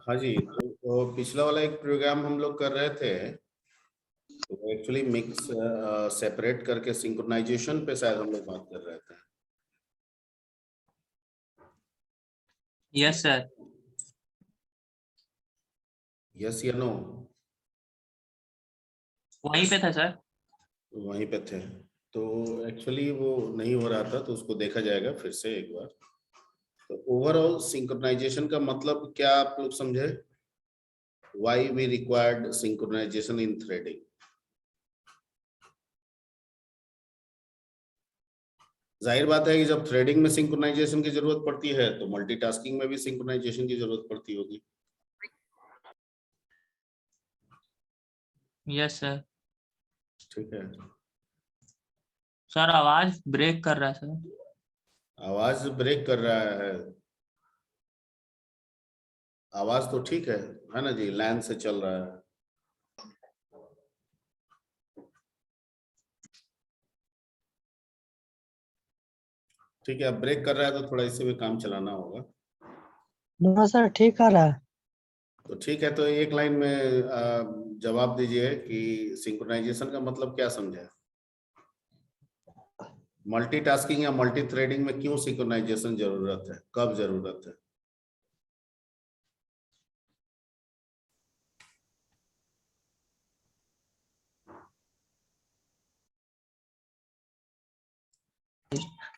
हाँ जी, तो पिछला वाला एक प्रोग्राम हम लोग कर रहे थे, तो एक्चुअली मिक्स सेपरेट करके सिंक्रोनाइजेशन पे शायद हम लोग बात कर रहे थे। Yes sir. यस या नो? वहीं पे था सर। वहीं पे थे। तो एक्चुअली वो नहीं हो रहा था, तो उसको देखा जाएगा फिर से एक बार। तो ओवरऑल सिंक्रोनाइजेशन का मतलब क्या आप लोग समझे? Why we required synchronization in threading? जाहिर बात है कि जब थ्रेडिंग में सिंक्रोनाइजेशन की जरूरत पड़ती है तो मल्टीटास्किंग में भी सिंक्रोनाइजेशन की जरूरत पड़ती होगी। Yes sir. ठीक है। सर आवाज ब्रेक कर रहा है सर। आवाज ब्रेक कर रहा है? आवाज तो ठीक है ना जी? लैन से चल रहा है। ठीक है, अब ब्रेक कर रहा है तो थोड़ा इससे भी काम चलाना होगा। नो सर, ठीक आ रहा है। तो ठीक है, तो एक लाइन में जवाब दीजिए कि सिंक्रोनाइजेशन का मतलब क्या समझे? मल्टीटास्किंग या मल्टी थ्रेडिंग में क्यों सिंक्रोनाइजेशन जरूरत है, कब जरूरत है?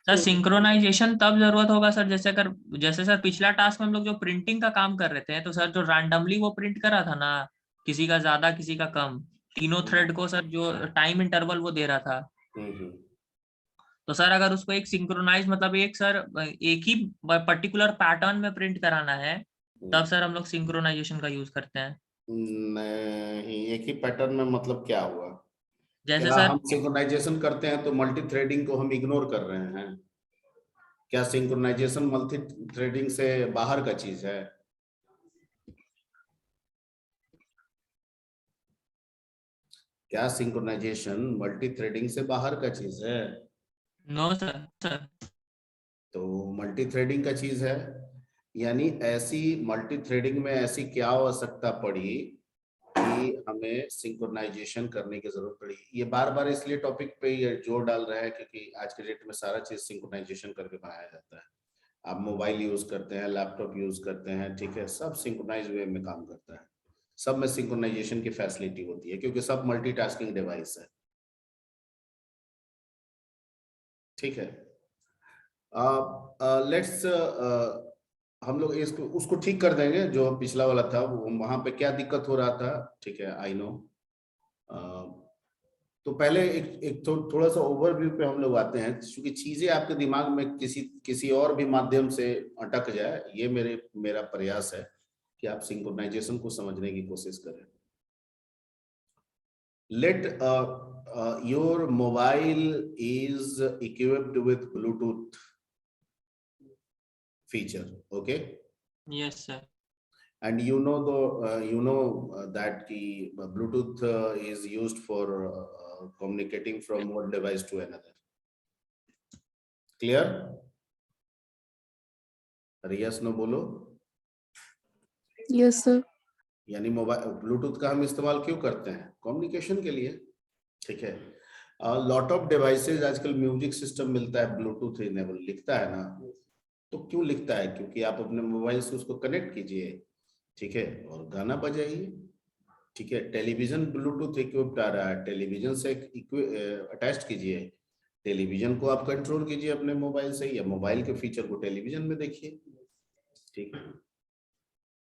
सर सिंक्रोनाइजेशन तब जरूरत होगा सर, जैसे सर पिछला टास्क में हम लोग जो प्रिंटिंग का काम कर रहे थे, तो सर जो रैंडमली वो प्रिंट करा था ना, किसी का ज्यादा किसी का कम, तीनों थ्रेड को सर जो टाइम इंटरवल वो दे रहा था, तो सर अगर उसको एक सिंक्रोनाइज मतलब एक सर एक ही पर्टिकुलर पैटर्न में प्रिंट कराना है, तब सर हम लोग सिंक्रोनाइजेशन का यूज करते हैं। नहीं, एक ही पैटर्न में मतलब क्या हुआ? जैसे क्या सर हम सिंक्रोनाइजेशन करते हैं तो मल्टी थ्रेडिंग को हम इग्नोर कर रहे हैं? क्या सिंक्रोनाइजेशन मल्टी थ्रेडिंग से बाहर का चीज है? क्या सिंक्रोनाइजेशन मल्टी थ्रेडिंग से बाहर का चीज है? No sir. तो मल्टी थ्रेडिंग का चीज है। यानी ऐसी मल्टी थ्रेडिंग में ऐसी क्या आवश्यकता पड़ी कि हमें सिंक्रोनाइजेशन करने की जरूरत पड़ी? ये बार बार इसलिए टॉपिक पे ये जोर डाल रहा है क्योंकि आज के डेट में सारा चीज सिंक्रोनाइजेशन करके बनाया जाता है। आप मोबाइल यूज करते हैं, लैपटॉप यूज करते हैं, ठीक है, सब सिंक्रोनाइज वे में काम करता है। सब में सिंक्रोनाइजेशन की फैसिलिटी होती है क्योंकि सब मल्टीटास्किंग डिवाइस है। ठीक है। लेट्स हम लोग इसको उसको ठीक कर देंगे जो पिछला वाला था, वहां पे क्या दिक्कत हो रहा था। ठीक है, आई नो। तो पहले एक थोड़ा सा ओवरव्यू पे हम लोग आते हैं, क्योंकि चीजें आपके दिमाग में किसी किसी और भी माध्यम से अटक जाए, ये मेरा प्रयास है कि आप सिंक्रोनाइजेशन को समझने की कोशिश करें। Let your mobile is equipped with Bluetooth feature, okay? Yes sir. And that the Bluetooth is used for communicating from one device to another. Clear? yes no बोलो। Yes sir. यानी मोबाइल ब्लूटूथ का हम इस्तेमाल क्यों करते हैं? Communication के लिए। ठीक है। लॉट ऑफ डिवाइसेज आजकल म्यूजिक सिस्टम मिलता है ब्लूटूथ इनेबल, लिखता है ना? तो क्यों लिखता है? क्योंकि आप अपने मोबाइल से उसको कनेक्ट कीजिए, ठीक है, और गाना बजाइए। ठीक है, टेलीविजन ब्लूटूथ इक्विप्ड आ रहा है, टेलीविजन से अटैच कीजिए, टेलीविजन को आप कंट्रोल कीजिए अपने मोबाइल से, या मोबाइल के फीचर को टेलीविजन में देखिए। ठीक है,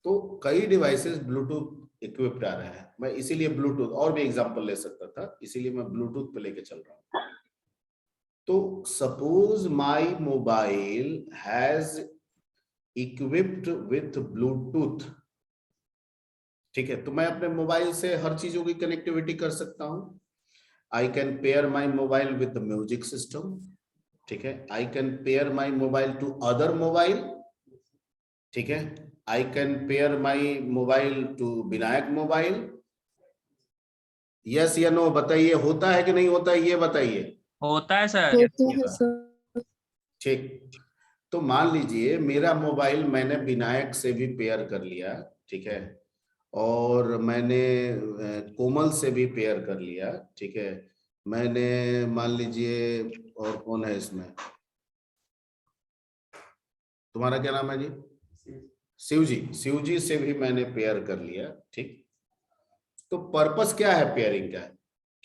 तो कई डिवाइसेस ब्लूटूथ इक्विप्ड आ रहे हैं। मैं इसीलिए ब्लूटूथ और भी एग्जांपल ले सकता था, इसीलिए मैं ब्लूटूथ पे लेके चल रहा हूँ। तो suppose my mobile has equipped with Bluetooth, ठीक है, तो मैं अपने मोबाइल से हर चीजों की कनेक्टिविटी कर सकता हूं। I can pair my mobile with the music system, ठीक है, I can pair my mobile to other mobile, ठीक है, I can pair my mobile to Vinayak mobile. Yes या नो बताइए, होता है कि नहीं होता है, ये बताइए। होता है सर। होता है सर। ठीक, तो मान लीजिए मेरा मोबाइल मैंने विनायक से भी पेयर कर लिया, ठीक है, और मैंने कोमल से भी पेयर कर लिया, ठीक है, मैंने मान लीजिए, और कौन है इसमें, तुम्हारा क्या नाम है जी? शिव जी से भी मैंने पेयर कर लिया, ठीक। तो पर्पस क्या है पेयरिंग का,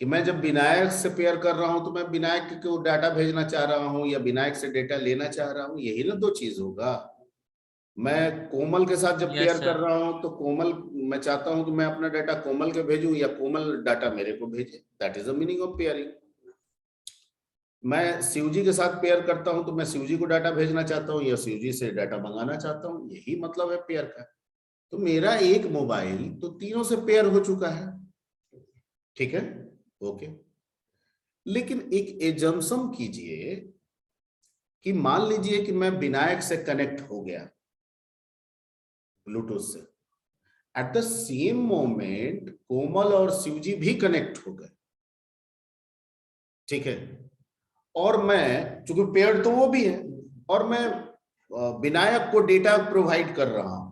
कि मैं जब विनायक से पेयर कर रहा हूं तो मैं विनायक को डाटा भेजना चाह रहा हूं या विनायक से डेटा लेना चाह रहा हूं, यही ना दो चीज होगा। मैं कोमल के साथ जब यस पेयर कर सर। रहा हूं तो कोमल, मैं चाहता हूं कि मैं अपना डाटा कोमल के भेजूं या कोमल डाटा मेरे को भेजे, that is the meaning of pairing. मैं शिवजी के साथ पेयर करता हूं तो मैं शिवजी को डाटा भेजना चाहता हूं या शिवजी से डाटा मंगाना चाहता हूं, यही मतलब है पेयर का। तो मेरा एक मोबाइल तो तीनों से पेयर हो चुका है, ठीक है, ओके। लेकिन एक एजम्पशन कीजिए कि मान लीजिए कि मैं विनायक से कनेक्ट हो गया ब्लूटूथ से, एट द सेम मोमेंट कोमल और शिवजी भी कनेक्ट हो गए, ठीक है, और मैं, चूंकि पेयर तो वो भी है, और मैं विनायक को डेटा प्रोवाइड कर रहा हूं,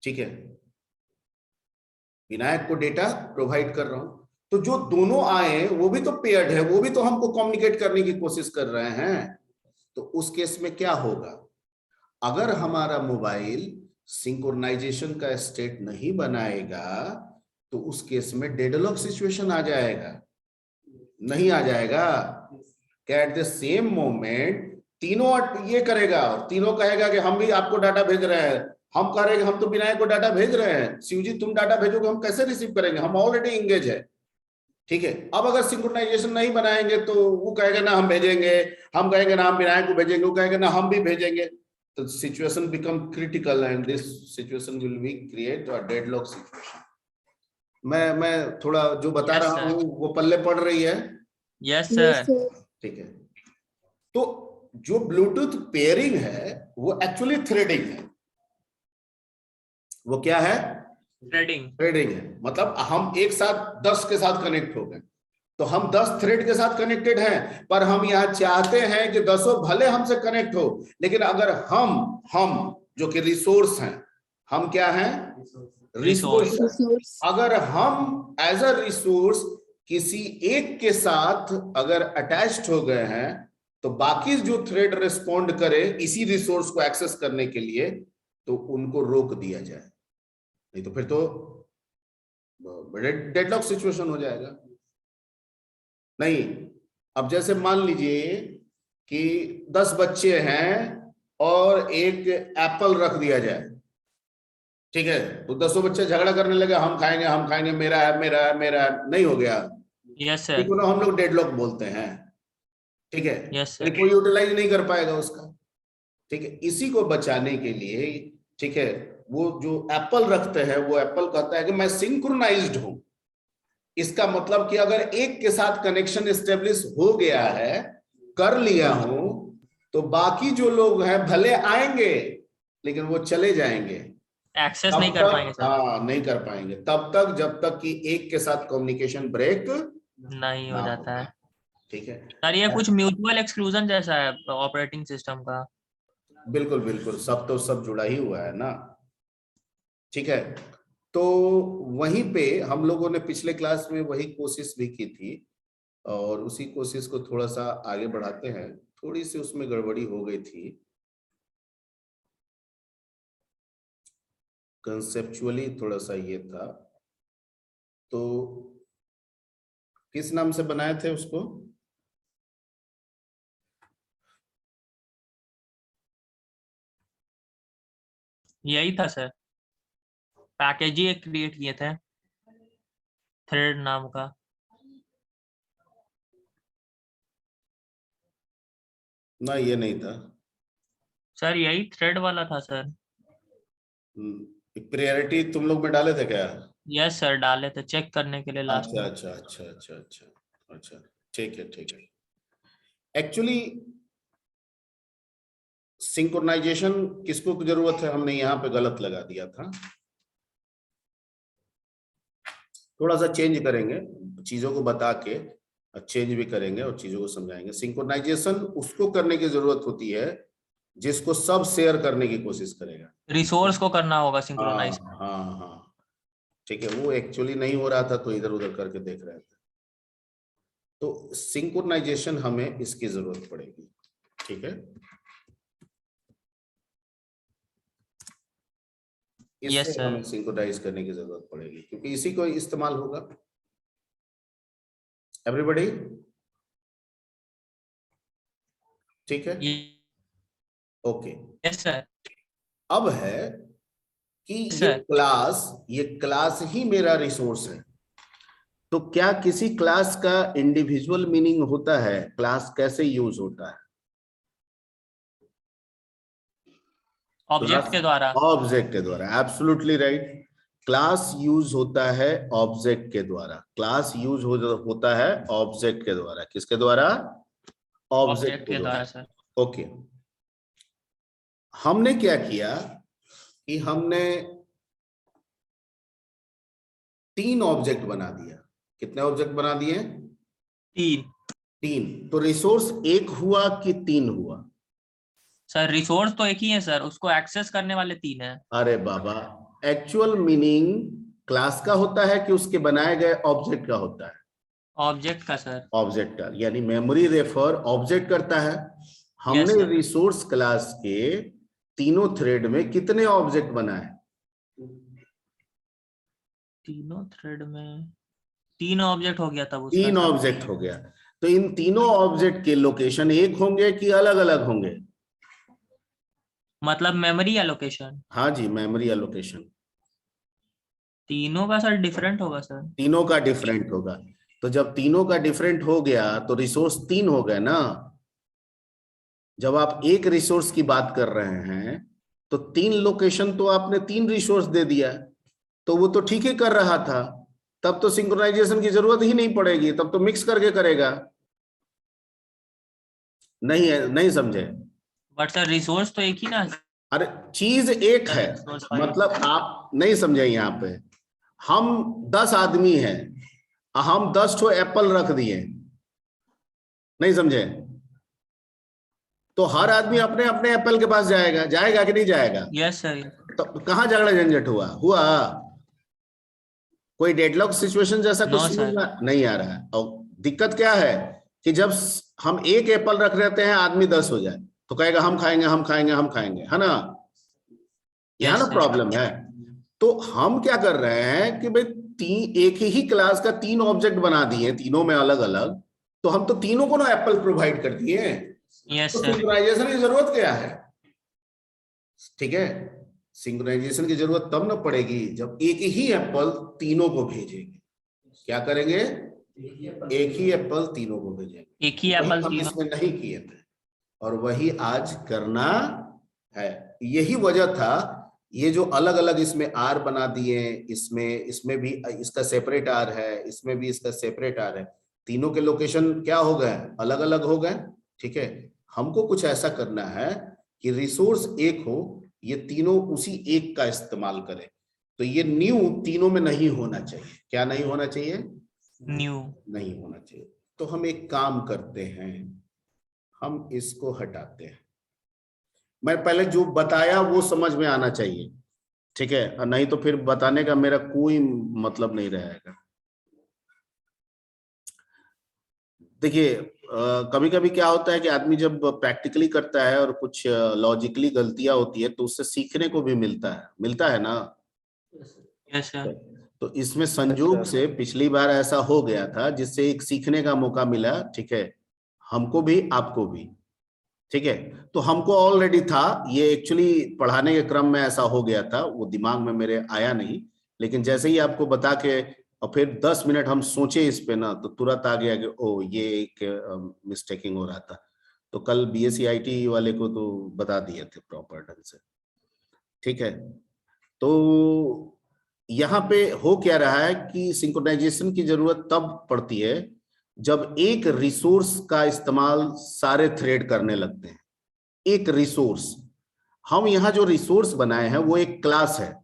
ठीक है, विनायक को डेटा प्रोवाइड कर रहा हूं, तो जो दोनों आए वो भी तो पेयर्ड है, वो भी तो हमको कम्युनिकेट करने की कोशिश कर रहे हैं। तो उस केस में क्या होगा, अगर हमारा मोबाइल सिंक्रोनाइजेशन का स्टेट नहीं बनाएगा तो उस केस में डेडलॉक सिचुएशन आ जाएगा, नहीं आ जाएगा? क्या एट द सेम मोमेंट तीनों ये करेगा और तीनों कहेगा कि हम भी आपको डाटा भेज रहे हैं, हम कह रहे हैं हम तो विनायक को डाटा भेज रहे हैं, शिवजी तुम डाटा भेजोगे, हम कैसे रिसीव करेंगे, हम ऑलरेडी इंगेज है, ठीक है। अब अगर सिंक्रोनाइजेशन नहीं बनाएंगे तो वो कहेगा ना हम भेजेंगे, हम कहेंगे ना हम विनायक को भेजेंगे, वो कहेगा ना हम भी भेजेंगे, तो situation become critical and this situation will be create a deadlock situation. मैं थोड़ा जो बता Yes, रहा sir. हूँ वो पल्ले पड़ रही है? Yes sir. ठीक है। तो जो ब्लूटूथ पेयरिंग है वो एक्चुअली थ्रेडिंग है। वो क्या है? थ्रेडिंग। थ्रेडिंग है, मतलब हम एक साथ 10 के साथ कनेक्ट हो गए, तो हम 10 थ्रेड के साथ कनेक्टेड हैं, पर हम यहाँ चाहते हैं कि 10 भले हमसे कनेक्ट हो, लेकिन अगर हम जो कि रिसोर्स हैं, हम क्या हैं? रिसोर्स। अगर हम एज अ रिसोर्स किसी एक के साथ अगर अटैच्ड हो गए हैं तो बाकी जो थ्रेड रिस्पॉन्ड करे इसी रिसोर्स को एक्सेस करने के लिए, तो उनको रोक दिया जाए, नहीं तो फिर तो डेडलॉक सिचुएशन हो जाएगा। नहीं, अब जैसे मान लीजिए कि 10 बच्चे हैं और एक एप्पल रख दिया जाए, ठीक है, तो 10 बच्चे झगड़ा करने लगे, हम खाएंगे, मेरा है, मेरा है, मेरा है, नहीं हो गया। Yes sir. ठीक है ना, हम लोग डेडलॉक बोलते हैं, ठीक है, यस फिर सर। कोई यूटिलाइज नहीं कर पाएगा उसका, ठीक है। इसी को बचाने के लिए, ठीक है, वो जो एप्पल रखते हैं वो एप्पल कहता है कि मैं सिंक्रोनाइज्ड हूं, इसका मतलब कि अगर एक के साथ कनेक्शन एस्टेब्लिश हो गया है, कर लिया हूं, तो बाकी जो लोग हैं भले आएंगे लेकिन वो चले जाएंगे, एक्सेस तब नहीं कर पाएंगे तक, सर। हाँ, नहीं कर पाएंगे तब तक जब तक कि एक के साथ कम्युनिकेशन ब्रेक नहीं ना हो हो जाता जाए, है ठीक है। सर। ये कुछ म्यूचुअल एक्सक्लूजन जैसा है ऑपरेटिंग सिस्टम का। बिल्कुल बिल्कुल, सब तो सब जुड़ा ही हुआ है ना, ठीक है। तो वहीं पे हम लोगों ने पिछले क्लास में वही कोशिश भी की थी और उसी कोशिश को थोड़ा सा आगे बढ़ाते हैं। थोड़ी सी उसमें गड़बड़ी हो गई थी, कंसेप्चुअली थोड़ा सा ये था। तो किस नाम से बनाए थे उसको? यही था सर, पैकेज ही एक क्रिएट किए थे थ्रेड नाम का। ना, ये नहीं था सर यही थ्रेड वाला था सर। प्रायोरिटी तुम लोग में डाले थे क्या? यस सर, डाले थे चेक करने के लिए लास्ट अच्छा में। अच्छा अच्छा अच्छा अच्छा अच्छा, ठीक है ठीक है। एक्चुअली सिंक्रोनाइजेशन किसको जरूरत है, हमने यहाँ पे गलत लगा दिया था, थोड़ा सा चेंज करेंगे, चीजों को बता के चेंज भी करेंगे और चीजों को समझाएंगे। सिंक्रोनाइजेशन उसको करने की जरूरत होती है जिसको सब शेयर करने की कोशिश करेगा। रिसोर्स को करना होगा सिंक्रोनाइज। हाँ, ठीक है, वो एक्चुअली नहीं हो रहा था तो इधर उधर करके देख रहे थे। तो सिंक्रोनाइजेशन हमें इसकी जरूरत पड़ेगी, ठीक है। इससे हमें सिंक्रोनाइज करने की जरूरत पड़ेगी क्योंकि इसी को इस्तेमाल होगा। एवरीबॉडी ठीक है, ओके। Yes sir. अब है कि ये क्लास ही मेरा रिसोर्स है, तो क्या किसी क्लास का इंडिविजुअल मीनिंग होता है? क्लास कैसे यूज होता है? ऑब्जेक्ट के द्वारा। ऑब्जेक्ट के द्वारा, एब्सोल्युटली राइट। क्लास यूज होता है ऑब्जेक्ट के द्वारा। क्लास यूज होता है ऑब्जेक्ट के द्वारा। किसके द्वारा? ऑब्जेक्ट के द्वारा सर। ओके। हमने क्या किया कि हमने 3 ऑब्जेक्ट बना दिया। कितने ऑब्जेक्ट बना दिए? 3। तो रिसोर्स 1 हुआ कि 3 हुआ? सर रिसोर्स तो एक ही है सर, उसको एक्सेस करने वाले 3 हैं। अरे बाबा, एक्चुअल मीनिंग क्लास का होता है कि उसके बनाए गए ऑब्जेक्ट का होता है? ऑब्जेक्ट का सर। ऑब्जेक्ट का, यानी मेमोरी रेफर ऑब्जेक्ट करता है। हमने रिसोर्स क्लास के तीनों थ्रेड में कितने ऑब्जेक्ट बनाए? तीनों थ्रेड में 3 ऑब्जेक्ट हो गया तब उसका। 3 ऑब्जेक्ट हो गया। तो इन तीनों ऑब्जेक्ट के लोकेशन एक होंगे कि अलग अलग होंगे? मतलब मेमोरी एलोकेशन? हाँ जी, मेमोरी एलोकेशन। तीनों का सर डिफरेंट होगा सर। तीनों का डिफरेंट होगा। तो जब तीनों का डिफरेंट हो गया तो रिसोर्स 3 हो गए ना। जब आप एक रिसोर्स की बात कर रहे हैं तो 3 लोकेशन तो आपने 3 रिसोर्स दे दिया, तो वो तो ठीक ही कर रहा था। तब तो सिंक्रोनाइजेशन की जरूरत ही नहीं पड़ेगी, तब तो मिक्स करके करेगा। नहीं है, नहीं समझे? बट सर रिसोर्स तो एक ही ना। अरे चीज एक है, मतलब आप नहीं समझे। यहाँ पे हम 10 आदमी हैं, हम 10 ठो एप्पल रख दिए, नहीं समझे? तो हर आदमी अपने अपने एप्पल के पास जाएगा, जाएगा कि नहीं जाएगा? Yes sir. तो कहाँ झगड़ा झंझट हुआ? कोई डेडलॉक सिचुएशन जैसा कुछ नहीं आ रहा है। और दिक्कत क्या है कि जब हम एक एप्पल रख रहते हैं, आदमी 10 हो जाए तो कहेगा हम खाएंगे, हम खाएंगे, हम खाएंगे, है ना? यहाँ ना प्रॉब्लम है। तो हम क्या कर रहे हैं कि भाई एक ही क्लास का 3 ऑब्जेक्ट बना दिए, तीनों में अलग अलग, तो हम तो तीनों को ना एप्पल प्रोवाइड कर दिए। तो सिंक्रोनाइजेशन की जरूरत क्या है? ठीक है, सिंक्रोनाइजेशन की जरूरत तब ना पड़ेगी जब एक ही एप्पल तीनों को भेजेंगे। क्या करेंगे? एक ही एप्पल तीनों को भेजेंगे। एक ही एप्पल हम इसमें नहीं किए थे और वही आज करना है। यही वजह था ये जो अलग अलग इसमें आर बना दिए, इसमें भी इसका सेपरेट आर है, इसमें भी इसका सेपरेट आर है। तीनों के लोकेशन क्या हो गए? अलग अलग हो गए। ठीक है, हमको कुछ ऐसा करना है कि रिसोर्स एक हो, ये तीनों उसी एक का इस्तेमाल करें। तो ये न्यू तीनों में नहीं होना चाहिए। क्या नहीं होना चाहिए? न्यू नहीं होना चाहिए। तो हम एक काम करते हैं, हम इसको हटाते हैं। मैं पहले जो बताया वो समझ में आना चाहिए, ठीक है? नहीं तो फिर बताने का मेरा कोई मतलब नहीं रहेगा। देखिए, कभी कभी क्या होता है कि आदमी जब प्रैक्टिकली करता है और कुछ लॉजिकली गलतियां होती है तो उससे सीखने को भी मिलता है ना। Yes sir. तो इसमें संयोग से पिछली बार ऐसा हो गया था जिससे एक सीखने का मौका मिला। ठीक है, हमको भी आपको भी। ठीक है, तो हमको ऑलरेडी था, ये एक्चुअली पढ़ाने के क्रम में ऐसा हो गया था, वो दिमाग में मेरे आया नहीं, लेकिन जैसे ही आपको बता के और फिर 10 मिनट हम सोचे इस पे ना, तो तुरंत आ गया कि ओ ये एक मिस्टेकिंग हो रहा था। तो कल बीएससी आईटी वाले को तो बता दिए थे प्रॉपर ढंग से। ठीक है, तो यहाँ पे हो क्या रहा है कि सिंक्रोनाइजेशन की जरूरत तब पड़ती है जब एक रिसोर्स का इस्तेमाल सारे थ्रेड करने लगते हैं। एक रिसोर्स, हम यहाँ जो रिसोर्स बनाए हैं वो एक क्लास है,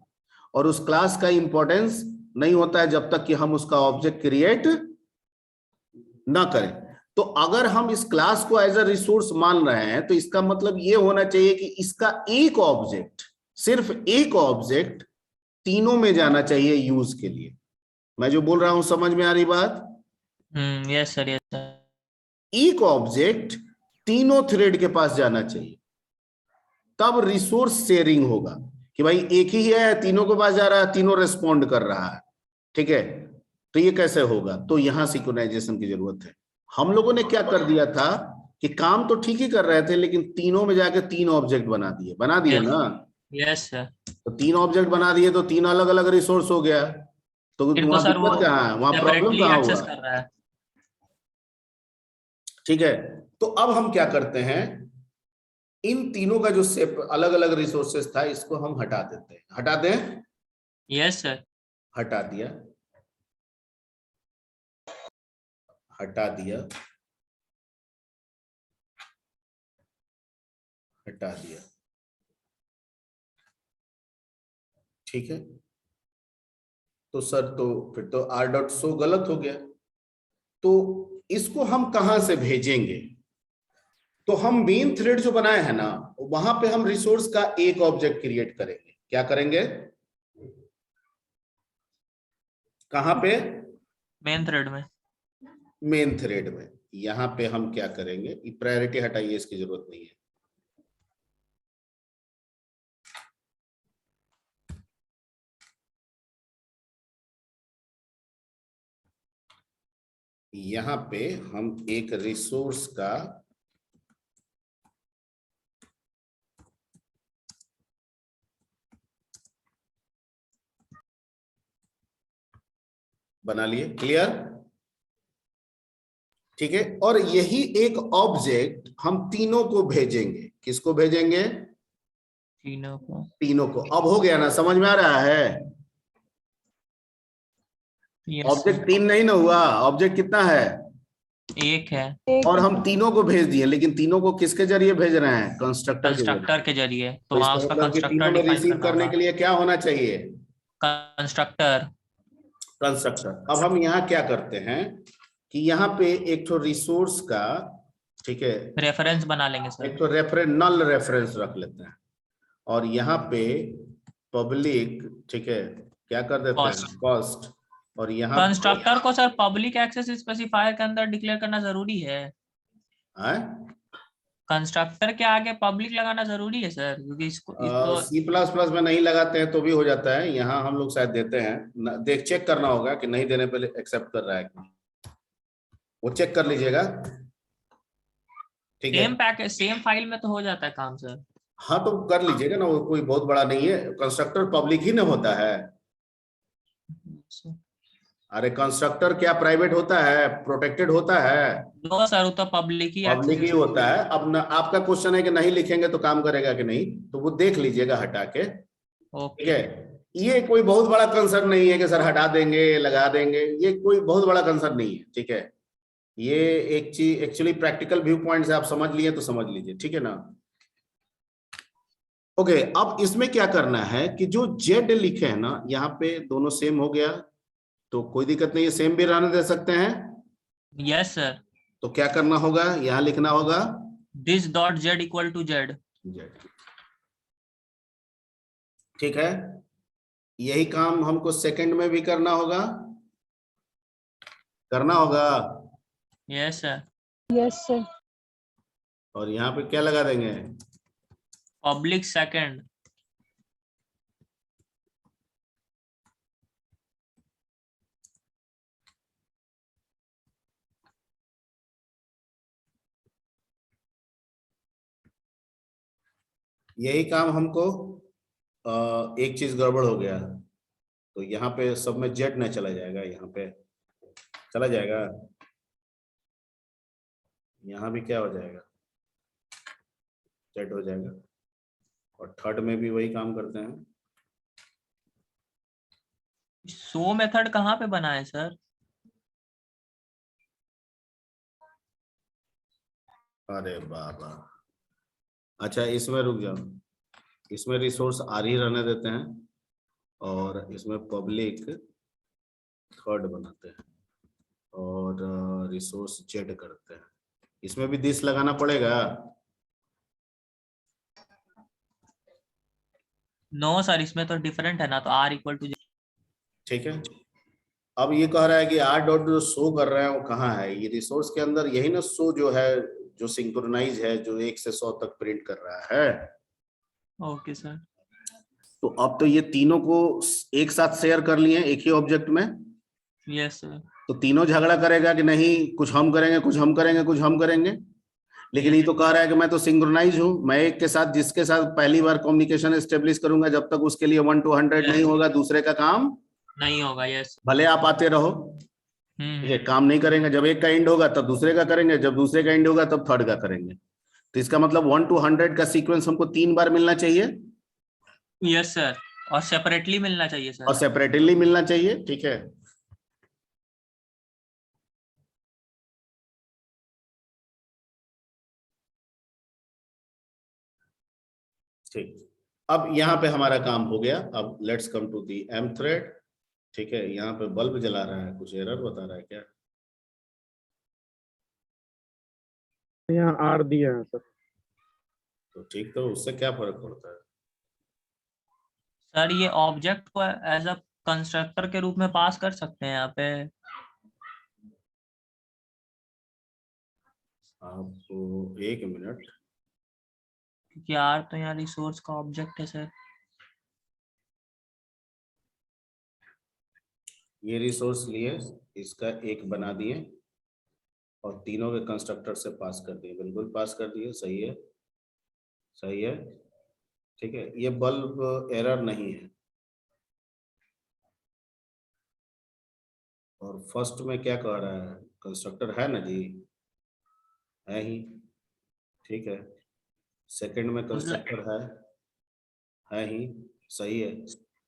और उस क्लास का इंपॉर्टेंस नहीं होता है जब तक कि हम उसका ऑब्जेक्ट क्रिएट ना करें। तो अगर हम इस क्लास को एज अ रिसोर्स मान रहे हैं तो इसका मतलब ये होना चाहिए कि इसका एक ऑब्जेक्ट, सिर्फ एक ऑब्जेक्ट तीनों में जाना चाहिए यूज के लिए। मैं जो बोल रहा हूं समझ में आ रही बात? Yes sir, yes sir. एक ऑब्जेक्ट तीनों थ्रेड के पास जाना चाहिए, तब रिसोर्स शेयरिंग होगा कि भाई एक ही है, तीनों के पास जा रहा है, तीनों रेस्पॉन्ड कर रहा है। ठीक है, तो ये कैसे होगा? तो यहां सिंक्रोनाइजेशन की जरूरत है। हम लोगों ने क्या कर दिया था कि काम तो ठीक ही कर रहे थे, लेकिन तीनों में जाके तीन ऑब्जेक्ट बना दिए Yes. ना। Yes sir. तो तीन ऑब्जेक्ट बना दिए तो तीन अलग अलग रिसोर्स हो गया। तो फिर तो वहां सर वो दिक्कत कहाँ है, वहां प्रॉब्लम सेपरेटली कहाँ एक्सेस हुआ? कर रहा है। ठीक है, तो अब हम क्या करते हैं, इन तीनों का जो अलग अलग रिसोर्सेस था इसको हम हटा देते हैं। हटा दें? Yes sir. हटा दिया, हटा दिया, हटा दिया। ठीक है, तो सर तो फिर तो आर डॉट शो गलत हो गया। तो इसको हम कहां से भेजेंगे? तो हम मेन थ्रेड जो बनाए हैं ना, वहां पे हम रिसोर्स का एक ऑब्जेक्ट क्रिएट करेंगे। क्या करेंगे? कहां पे? मेन थ्रेड में। मेन थ्रेड में। यहां पे हम क्या करेंगे, प्रायोरिटी हटाइए, इसकी जरूरत नहीं है। यहां पे हम एक रिसोर्स का बना लिए। क्लियर? ठीक है, और यही एक ऑब्जेक्ट हम तीनों को भेजेंगे। किसको भेजेंगे? तीनों को। तीनों को। अब हो गया ना, समझ में आ रहा है? Yes object sir. तीन नहीं ना हुआ, ऑब्जेक्ट कितना है? एक है। और हम तीनों को भेज दिए, लेकिन तीनों को किसके जरिए भेज रहे हैं? कंस्ट्रक्टर के जरिए। कंस्ट्रक्टर के जरिए, तो तो वहां इसका उसका मतलब कि कंस्ट्रक्टर तीनों में डिफाइन रिसीव करना करने होगा। के लिए क्या होना चाहिए? कंस्ट्रक्टर। कंस्ट्रक्टर। अब हम यहाँ क्या करते हैं कि यहाँ पे एक तो रिसोर्स का, ठीक है, रेफरेंस बना लेंगे सर। एक तो नल रेफरेंस रख लेते हैं, और यहाँ पे पब्लिक, ठीक है, क्या कर देते हैं? कॉस्ट। कॉस्ट। और यहाँ पे कंस्ट्रक्टर को सर पब्लिक एक्सेस स्पेसिफायर के अंदर डिक्लेयर करना जरूरी है। कंस्ट्रक्टर के आगे पब्लिक लगाना जरूरी है सर, क्योंकि इसको C++ में नहीं लगाते हैं तो भी हो जाता है, यहाँ हम लोग शायद देते हैं। देख चेक करना होगा कि नहीं देने पे एक्सेप्ट कर रहा है कि नहीं, वो चेक कर लीजिएगा। ठीक है, सेम पैकेज सेम फाइल में तो हो जाता है काम सर। हाँ तो कर लीजिएगा ना, वो कोई बहुत बड़ा नहीं है। कंस्ट्रक्टर पब्लिक ही ना होता है। अरे कंस्ट्रक्टर क्या प्राइवेट होता है? प्रोटेक्टेड होता है। नो सर, वो तो पब्लिक ही पब्लिक ही एक्सेस। होता है। अब न, आपका क्वेश्चन है कि नहीं लिखेंगे तो काम करेगा कि नहीं, तो वो देख लीजिएगा हटा के। ठीक ओके। है, ये कोई बहुत बड़ा कंसर्न नहीं है कि सर हटा देंगे लगा देंगे, ये कोई बहुत बड़ा कंसर्न नहीं है। ठीक है, ये एक चीज एक्चुअली प्रैक्टिकल व्यू पॉइंट से आप समझ लिए तो समझ लीजिए। ठीक है ना? ओके, अब इसमें क्या करना है कि जो जेड लिखे हैं ना, यहाँ पे दोनों सेम हो गया तो कोई दिक्कत नहीं है, सेम भी रहने दे सकते हैं। Yes sir. तो क्या करना होगा, यहां लिखना होगा this dot Z equal to Z. Z. ठीक है, यही काम हमको सेकंड में भी करना होगा। Yes sir. Yes sir. और यहाँ पे क्या लगा देंगे? Public second. यही काम हमको एक चीज गड़बड़ हो गया, तो यहाँ पे सब में जेड न चला जाएगा, यहाँ पे चला जाएगा, यहाँ भी क्या हो जाएगा? जेड हो जाएगा। और थर्ड में भी वही काम करते हैं। शो मेथड कहाँ पे बना है सर? अरे बाबा, अच्छा इसमें रुक जाओ, इसमें रिसोर्स आर ही रहने देते हैं और इसमें पब्लिक थर्ड बनाते हैं। और और रिसोर्स जेड करते हैं। इसमें भी दिस लगाना पड़ेगा। नो सर, इसमें तो डिफरेंट है ना, तो आर इक्वल टू। ठीक है, अब ये कह रहा है कि आर डॉट जो शो कर रहा है वो कहाँ है, ये रिसोर्स के अंदर यही ना शो जो है, जो सिंक्रोनाइज है, जो 1 से 100 तक प्रिंट कर रहा है। Okay sir. तो अब तो ये तीनों को एक साथ शेयर कर लिए एक ही ऑब्जेक्ट में। Yes sir. तो तीनों झगड़ा करेगा कि नहीं, कुछ हम करेंगे, कुछ हम करेंगे, कुछ हम करेंगे। लेकिन ये तो कह रहा है कि मैं तो सिंक्रोनाइज हूं, मैं एक के साथ जिसके साथ पहली बार कम्युनिकेशन एस्टेब्लिश करूंगा, जब तक उसके लिए 1 to 100 नहीं होगा, दूसरे का काम नहीं होगा। यस। भले आप आते रहो, ये काम नहीं करेंगे। जब एक का एंड होगा तब दूसरे का करेंगे, जब दूसरे का एंड होगा तब थर्ड का करेंगे। तो इसका मतलब 1 to 100 का सीक्वेंस हमको 3 बार मिलना चाहिए। यस सर, और सेपरेटली मिलना चाहिए सर। और सेपरेटली मिलना चाहिए। ठीक है, ठीक। अब यहाँ पे हमारा काम हो गया। अब let's come to the M thread. ठीक है, यहाँ पे बल्ब जला रहा है, कुछ एरर बता रहा है क्या? यहाँ आर दिया है सर। तो ठीक, तो उससे क्या फर्क पड़ता है? सर ये ऑब्जेक्ट को एज अ कंस्ट्रक्टर के रूप में पास कर सकते हैं यहाँ पे। आपको एक मिनट, क्योंकि आर तो यहाँ रिसोर्स का ऑब्जेक्ट है सर। ये रिसोर्स लिए, इसका एक बना दिए और तीनों के कंस्ट्रक्टर से पास कर दिए। बिल्कुल पास कर दिए, सही है, सही है। ठीक है, ये बल्ब एरर नहीं है। और फर्स्ट में क्या कह रहा है, कंस्ट्रक्टर है ना जी, है ही। ठीक है, सेकंड में कंस्ट्रक्टर है ही, सही है।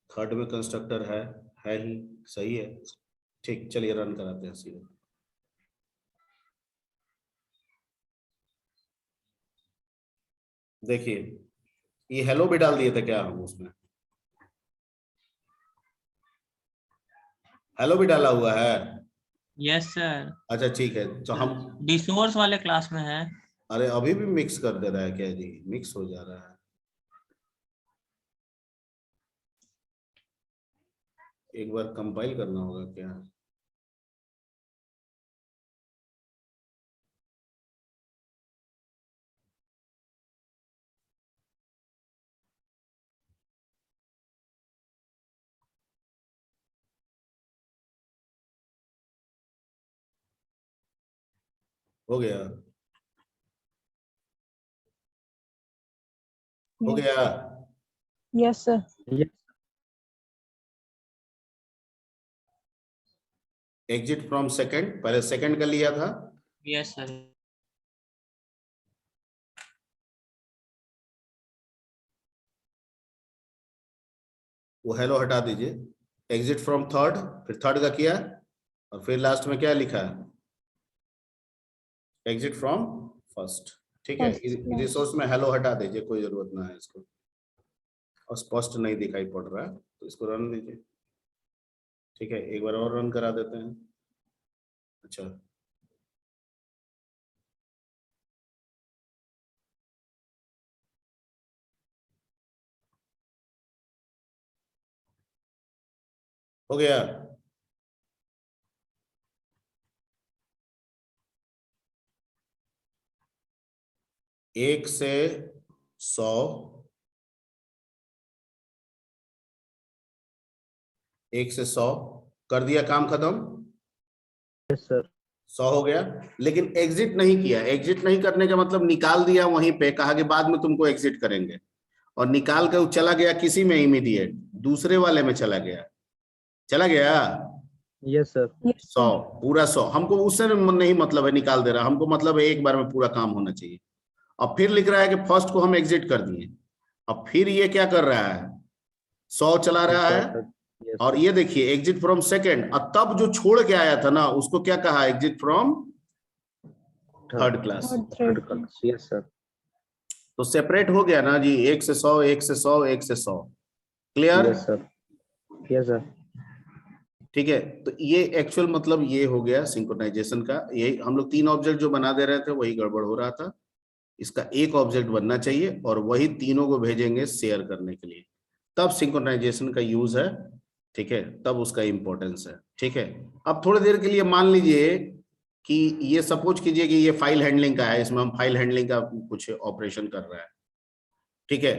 थर्ड में कंस्ट्रक्टर है ही, सही है। ठीक, चलिए रन कराते हैं सीधे। देखिए, ये हेलो भी डाल दिए थे क्या हम उसमें? हेलो भी डाला हुआ है। Yes sir. अच्छा ठीक है, तो हम, रिसोर्स वाले क्लास में है। अरे अभी भी मिक्स कर दे रहा है क्या जी? मिक्स हो जा रहा है। एक बार कंपाइल करना होगा क्या? हो गया, हो गया। Yes sir. Exit from second, पहले सेकंड का लिया था। Yes sir. वो हेलो हटा दीजिए। एग्जिट फ्रॉम थर्ड, फिर थर्ड का किया, और फिर लास्ट में क्या लिखा है, एग्जिट फ्रॉम फर्स्ट। ठीक है, रिसोर्स में हेलो हटा दीजिए, कोई जरूरत ना है इसको, और स्पष्ट नहीं दिखाई पड़ रहा है, तो इसको रन दीजिए। ठीक है, एक बार और रन करा देते हैं। अच्छा, हो गया। एक से 100, एक से 100 कर दिया, काम खत्म। Yes sir. 100 हो गया, लेकिन एग्जिट नहीं किया। एग्जिट नहीं करने का मतलब निकाल दिया वहीं पे, कहा कि बाद में तुमको एग्जिट करेंगे, और निकाल के वो चला गया किसी में इमीडिएट, दूसरे वाले में चला गया। चला गया यस सर। 100, पूरा 100। हमको उससे नहीं मतलब है निकाल दे रहा, हमको मतलब है एक बार में पूरा काम होना चाहिए। अब फिर लिख रहा है कि फर्स्ट को हम एग्जिट कर दिए। अब फिर ये क्या कर रहा है, 100 चला रहा है, और ये देखिए एग्जिट फ्रॉम सेकंड, और तब जो छोड़ के आया था ना उसको क्या कहा, exit from third class. Third class. Yes sir. तो सेपरेट हो गया ना जी, 1 से 100, 1 से 100, 1 से 100। Clear? Yes sir. Yes sir. ठीक है, तो ये एक्चुअल मतलब ये हो गया सिंक्रोनाइजेशन का। ये हम लोग 3 ऑब्जेक्ट जो बना दे रहे थे वही गड़बड़ हो रहा था। इसका एक ऑब्जेक्ट बनना चाहिए और वही तीनों को भेजेंगे शेयर करने के लिए, तब सिंक्रोनाइजेशन का यूज है। ठीक है, तब उसका इंपॉर्टेंस है। ठीक है, अब थोड़ी देर के लिए मान लीजिए कि ये सपोज कीजिए कि ये फाइल हैंडलिंग का है, इसमें हम फाइल हैंडलिंग का कुछ ऑपरेशन कर रहे हैं। ठीक है,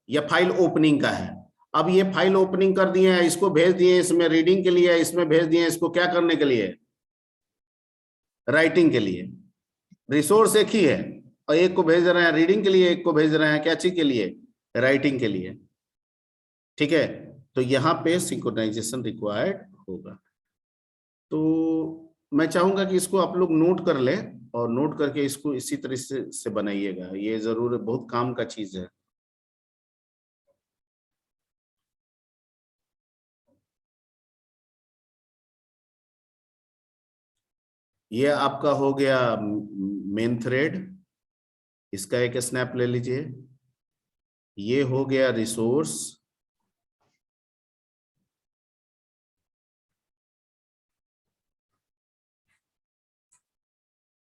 या फाइल ओपनिंग का है। अब ये फाइल ओपनिंग कर दिए हैं, इसको भेज दिए इसमें रीडिंग के लिए, इसमें भेज दिए इसको क्या करने के लिए, राइटिंग के लिए। रिसोर्स एक ही है और एक को भेज रहे हैं रीडिंग के लिए, एक को भेज रहे हैं क्या चीज के लिए, राइटिंग के लिए। ठीक है, तो यहाँ पे सिंक्रोनाइजेशन रिक्वायर्ड होगा। तो मैं चाहूंगा कि इसको आप लोग नोट कर लें और नोट करके इसको इसी तरह से बनाइएगा, ये जरूर बहुत काम का चीज है। ये आपका हो गया मेन थ्रेड, इसका एक स्नैप ले लीजिए। ये हो गया रिसोर्स,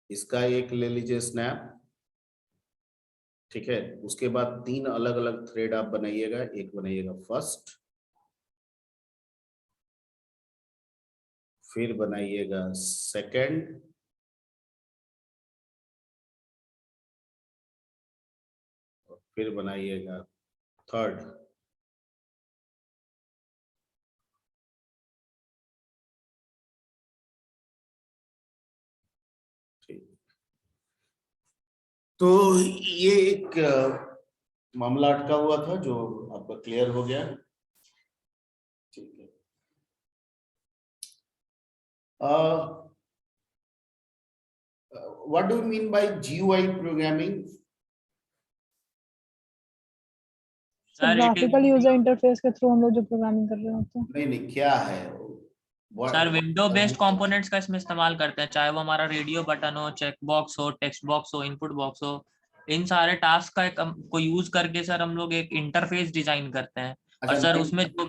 इसका एक ले लीजिए स्नैप। ठीक है, उसके बाद 3 अलग अलग थ्रेड आप बनाइएगा। एक बनाइएगा फर्स्ट, फिर बनाइएगा सेकंड, फिर बनाइएगा थर्ड। ठीक, तो ये एक मामला अटका हुआ था जो आपका क्लियर हो गया। ठीक है, what do you mean by GUI programming? Sir graphical user interface के थ्रू हम लोग जो प्रोग्रामिंग कर रहे होते हैं। नहीं, क्या है सर विंडो बेस्ड कंपोनेंट्स का इसमें इस्तेमाल करते हैं, चाहे वो हमारा रेडियो बटन हो, चेक बॉक्स हो, टेक्स्ट बॉक्स हो, इनपुट बॉक्स हो। इन सारे टास्क का को यूज करके सर हम लोग एक इंटरफेस डिजाइन करते हैं। और अच्छा, सर उसमें जो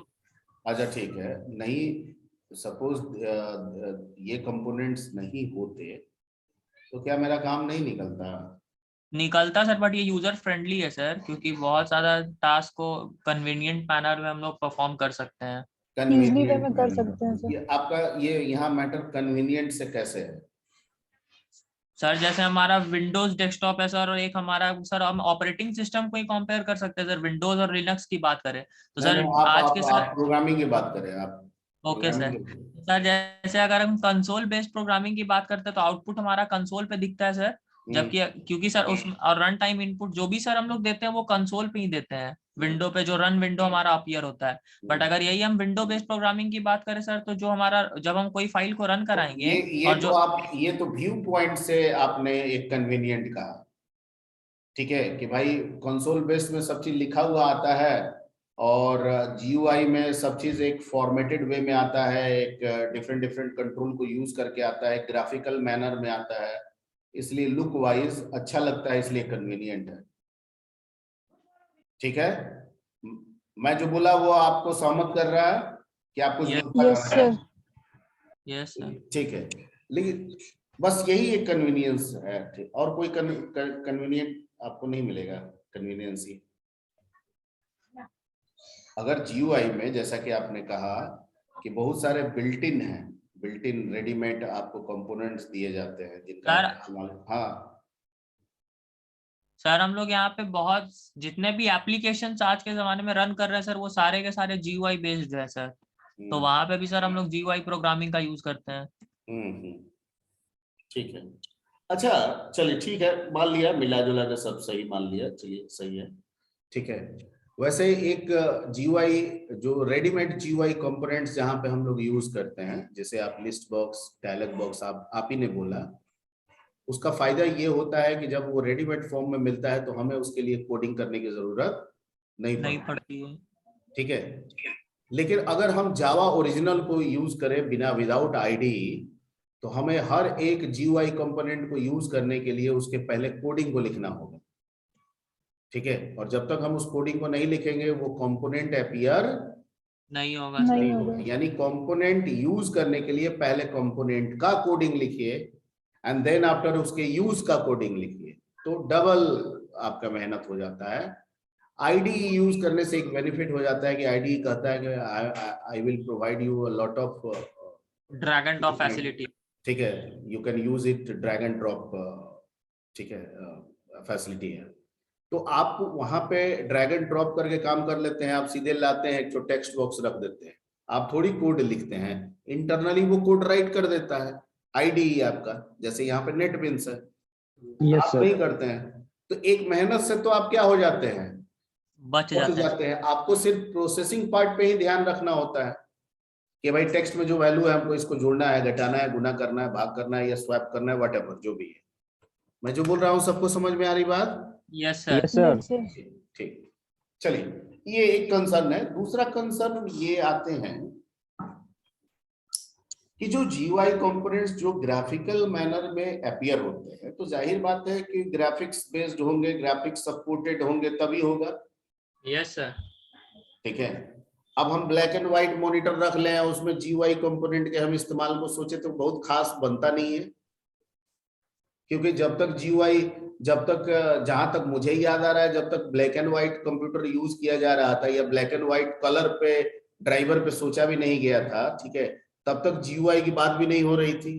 अच्छा ठीक है, नहीं सपोज ये कंपोनेंट्स नहीं होते तो क्या मेरा काम नहीं निकलता? निकलता सर, बट ये यूजर फ्रेंडली है सर, क्योंकि बहुत ज्यादा टास्क को कन्वीनियंट मैनर में हम लोग परफॉर्म कर सकते हैं। इजली वे कन्वीनियंट में कर सकते हैं सर। ये आपका ये यहाँ मैटर कन्वीनियंट से कैसे है? सर जैसे हमारा विंडोज डेस्कटॉप है सर, और एक हमारा सर हम ऑपरेटिंग सिस्टम को ही कंपेयर कर सकते हैं सर, विंडोज और लिनक्स की बात करें तो नहीं सर नहीं, आज के सर आप प्रोग्रामिंग की बात करें, आप ओके सर। प्रोग्रामिंग। सर जैसे अगर हम कंसोल बेस्ड प्रोग्रामिंग की बात करते हैं तो आउटपुट हमारा कंसोल पे दिखता है सर, जबकि क्योंकि सर उस और रन टाइम इनपुट जो भी सर हम लोग देते हैं वो कंसोल पे ही देते हैं, विंडो पे जो रन विंडो हमारा अपीयर होता है। बट अगर यही हम विंडो बेस्ड प्रोग्रामिंग की बात करें सर, तो जो हमारा जब हम कोई फाइल को रन कराएंगे ये और तो जो आप ये तो व्यू पॉइंट से आपने एक कन्वीनियंट कहा। ठीक है कि भाई कंसोल बेस्ड में सब चीज लिखा हुआ आता है और GUI में सब चीज एक फॉर्मेटेड वे में आता है, एक डिफरेंट डिफरेंट कंट्रोल को यूज करके आता है, ग्राफिकल मैनर में आता है, इसलिए लुक वाइज अच्छा लगता है, इसलिए कन्वीनियंट है। ठीक है, मैं जो बोला वो आपको सहमत कर रहा है कि आपको जरूरत यस सर। Yes sir. ठीक है, लेकिन बस यही एक कन्वीनियंस है, ठीक, और कोई कन्वीनियंट आपको नहीं मिलेगा। कन्वीनियंस ही अगर GUI में जैसा कि आपने कहा कि बहुत सारे बिल्ट इन हैं, बिल्ट इन रेडीमेड आपको कंपोनेंट्स दिए जाते हैं जिनका सर आप इस्तेमाल। हाँ सर हम लोग यहाँ पे बहुत जितने भी एप्लीकेशन आज के जमाने में रन कर रहे हैं सर, वो सारे के सारे GUI बेस्ड है सर, तो वहां पे भी सर हम लोग GUI प्रोग्रामिंग का यूज करते हैं। हम्म, ठीक है। अच्छा चलिए, ठीक है, मान लिया, मिला जुला के सब सही मान लिया, चलिए सही है। ठीक है, वैसे एक GUI जो रेडीमेड GUI कंपोनेंट्स जहाँ पे हम लोग यूज करते हैं, जैसे आप लिस्ट बॉक्स, डायलॉग बॉक्स आप ही ने बोला, उसका फायदा ये होता है कि जब वो रेडीमेड फॉर्म में मिलता है तो हमें उसके लिए कोडिंग करने की जरूरत नहीं पड़ती है। ठीक है, लेकिन अगर हम जावा ओरिजिनल को यूज करें बिना विदाउट आईडी, तो हमें हर एक GUI कंपोनेंट को यूज करने के लिए उसके पहले कोडिंग को लिखना होगा। ठीक है, और जब तक हम उस कोडिंग को नहीं लिखेंगे वो कंपोनेंट अपीयर नहीं होगा नहीं सर। नहीं होगा। होगा। यानी कंपोनेंट यूज करने के लिए पहले कंपोनेंट का कोडिंग लिखिए एंड देन आफ्टर उसके यूज का कोडिंग लिखिए, तो डबल आपका मेहनत हो जाता है। आईडी यूज करने से एक बेनिफिट हो जाता है कि आईडी कहता है कि I will provide you a lot of drag and drop facility. ठीक है, you can use it drag and drop, ठीक है, फैसिलिटी है। तो आप वहां पे ड्रैग एंड ड्रॉप करके काम कर लेते हैं, आप सीधे लाते हैं, एक टेक्स्ट बॉक्स रख देते हैं, आप थोड़ी कोड लिखते हैं, इंटरनली वो कोड राइट कर देता है आईडी आपका, जैसे यहाँ पे नेट बिन्स है, यस आप सर। नहीं करते हैं। तो एक मेहनत से तो आप क्या हो जाते हैं, बच बच जाते हैं। जाते हैं। आपको सिर्फ प्रोसेसिंग पार्ट पे ही ध्यान रखना होता है कि भाई टेक्स्ट में जो वैल्यू है हमको इसको जोड़ना है, घटाना है, गुना करना है, भाग करना है या स्वैप करना है, व्हाटएवर जो भी है। मैं जो बोल रहा हूँ सबको समझ में आ रही बात? Yes sir. Yes sir. Yes, sir. ठीक, चलिए, ये एक कंसर्न है। दूसरा कंसर्न ये आते हैं कि जो जीयूआई कंपोनेंट्स जो ग्राफिकल मैनर में अपीयर होते हैं, तो जाहिर बात है कि ग्राफिक्स बेस्ड होंगे, ग्राफिक्स सपोर्टेड होंगे, तभी होगा। Yes sir. ठीक है, अब हम ब्लैक एंड व्हाइट मॉनिटर रख लें, उसमें जीयूआई कंपोनेंट के हम इस्तेमाल को सोचे तो बहुत खास बनता नहीं है, क्योंकि जब तक जीयूआई, जब तक जहां तक मुझे याद आ रहा है, जब तक black and white computer use किया जा रहा था या ब्लैक एंड व्हाइट कलर पे ड्राइवर पे सोचा भी नहीं गया था, ठीक है, तब तक जीयूआई की बात भी नहीं हो रही थी।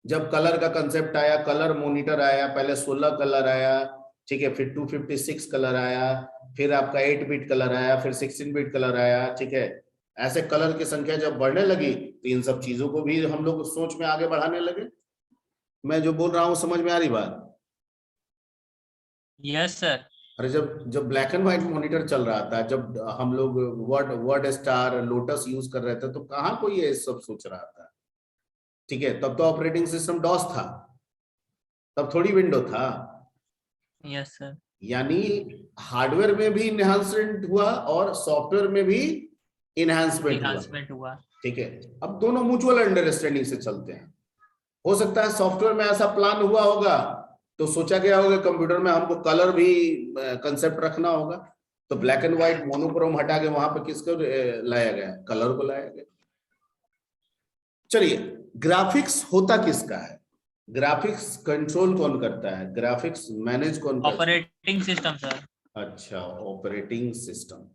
जब कलर का कंसेप्ट आया, कलर मॉनिटर आया, पहले 16 कलर आया, ठीक है, फिर 256 कलर आया, फिर आपका 8 बिट कलर आया, फिर 16 बिट कलर आया, ठीक है, ऐसे कलर की संख्या जब बढ़ने लगी तो इन सब चीजों को भी हम लोग सोच में आगे बढ़ाने लगे। मैं जो बोल रहा हूँ समझ में आ रही बात? Yes sir. अरे जब जब ब्लैक एंड व्हाइट मॉनिटर चल रहा था, जब हम लोग वर्ड स्टार लोटस यूज कर रहे थे, तो कहाँ कोई ये सब सोच रहा था, ठीक है, तब तो ऑपरेटिंग सिस्टम डॉस था, तब थोड़ी विंडो था। Yes sir. यानी हार्डवेयर में भी इनहांसमेंट हुआ और सॉफ्टवेयर में भी इनहांसमेंट हुआ, एनहांसमेंट हुआ। ठीक है। अब दोनों म्यूचुअल अंडरस्टैंडिंग से चलते हैं। हो सकता है सॉफ्टवेयर में ऐसा प्लान हुआ होगा, तो सोचा गया होगा कंप्यूटर में हमको कलर भी कंसेप्ट रखना होगा, तो ब्लैक एंड व्हाइट मोनोक्रोम हटा के वहां पे किसको लाया गया, कलर को लाया गया। चलिए, ग्राफिक्स होता किसका है, ग्राफिक्स कंट्रोल कौन करता है, ग्राफिक्स मैनेज कौन करता है? Operating system sir. अच्छा, ऑपरेटिंग सिस्टम।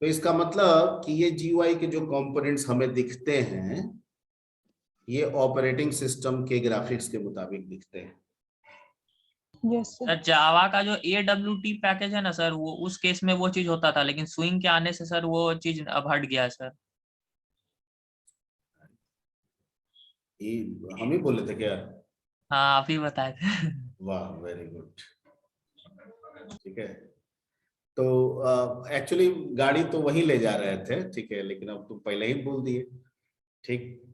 तो इसका मतलब कि ये जीयूआई के जो कंपोनेंट्स हमें दिखते हैं, ये ऑपरेटिंग सिस्टम के ग्राफिक्स के मुताबिक दिखते हैं। Yes, sir. सर जावा का जो AWT पैकेज है ना सर, वो उस केस में वो चीज होता था, लेकिन स्विंग के आने से सर वो चीज अब हट गया है सर। ये हम ही बोले थे क्या? हाँ आप ही बताए थे। वाह, वेरी गुड, ठीक है। तो एक्चुअली गाड़ी तो वही ले जा रहे थे, ठीक है, लेकिन अब तुम पहले ही बोल दिए, ठीक।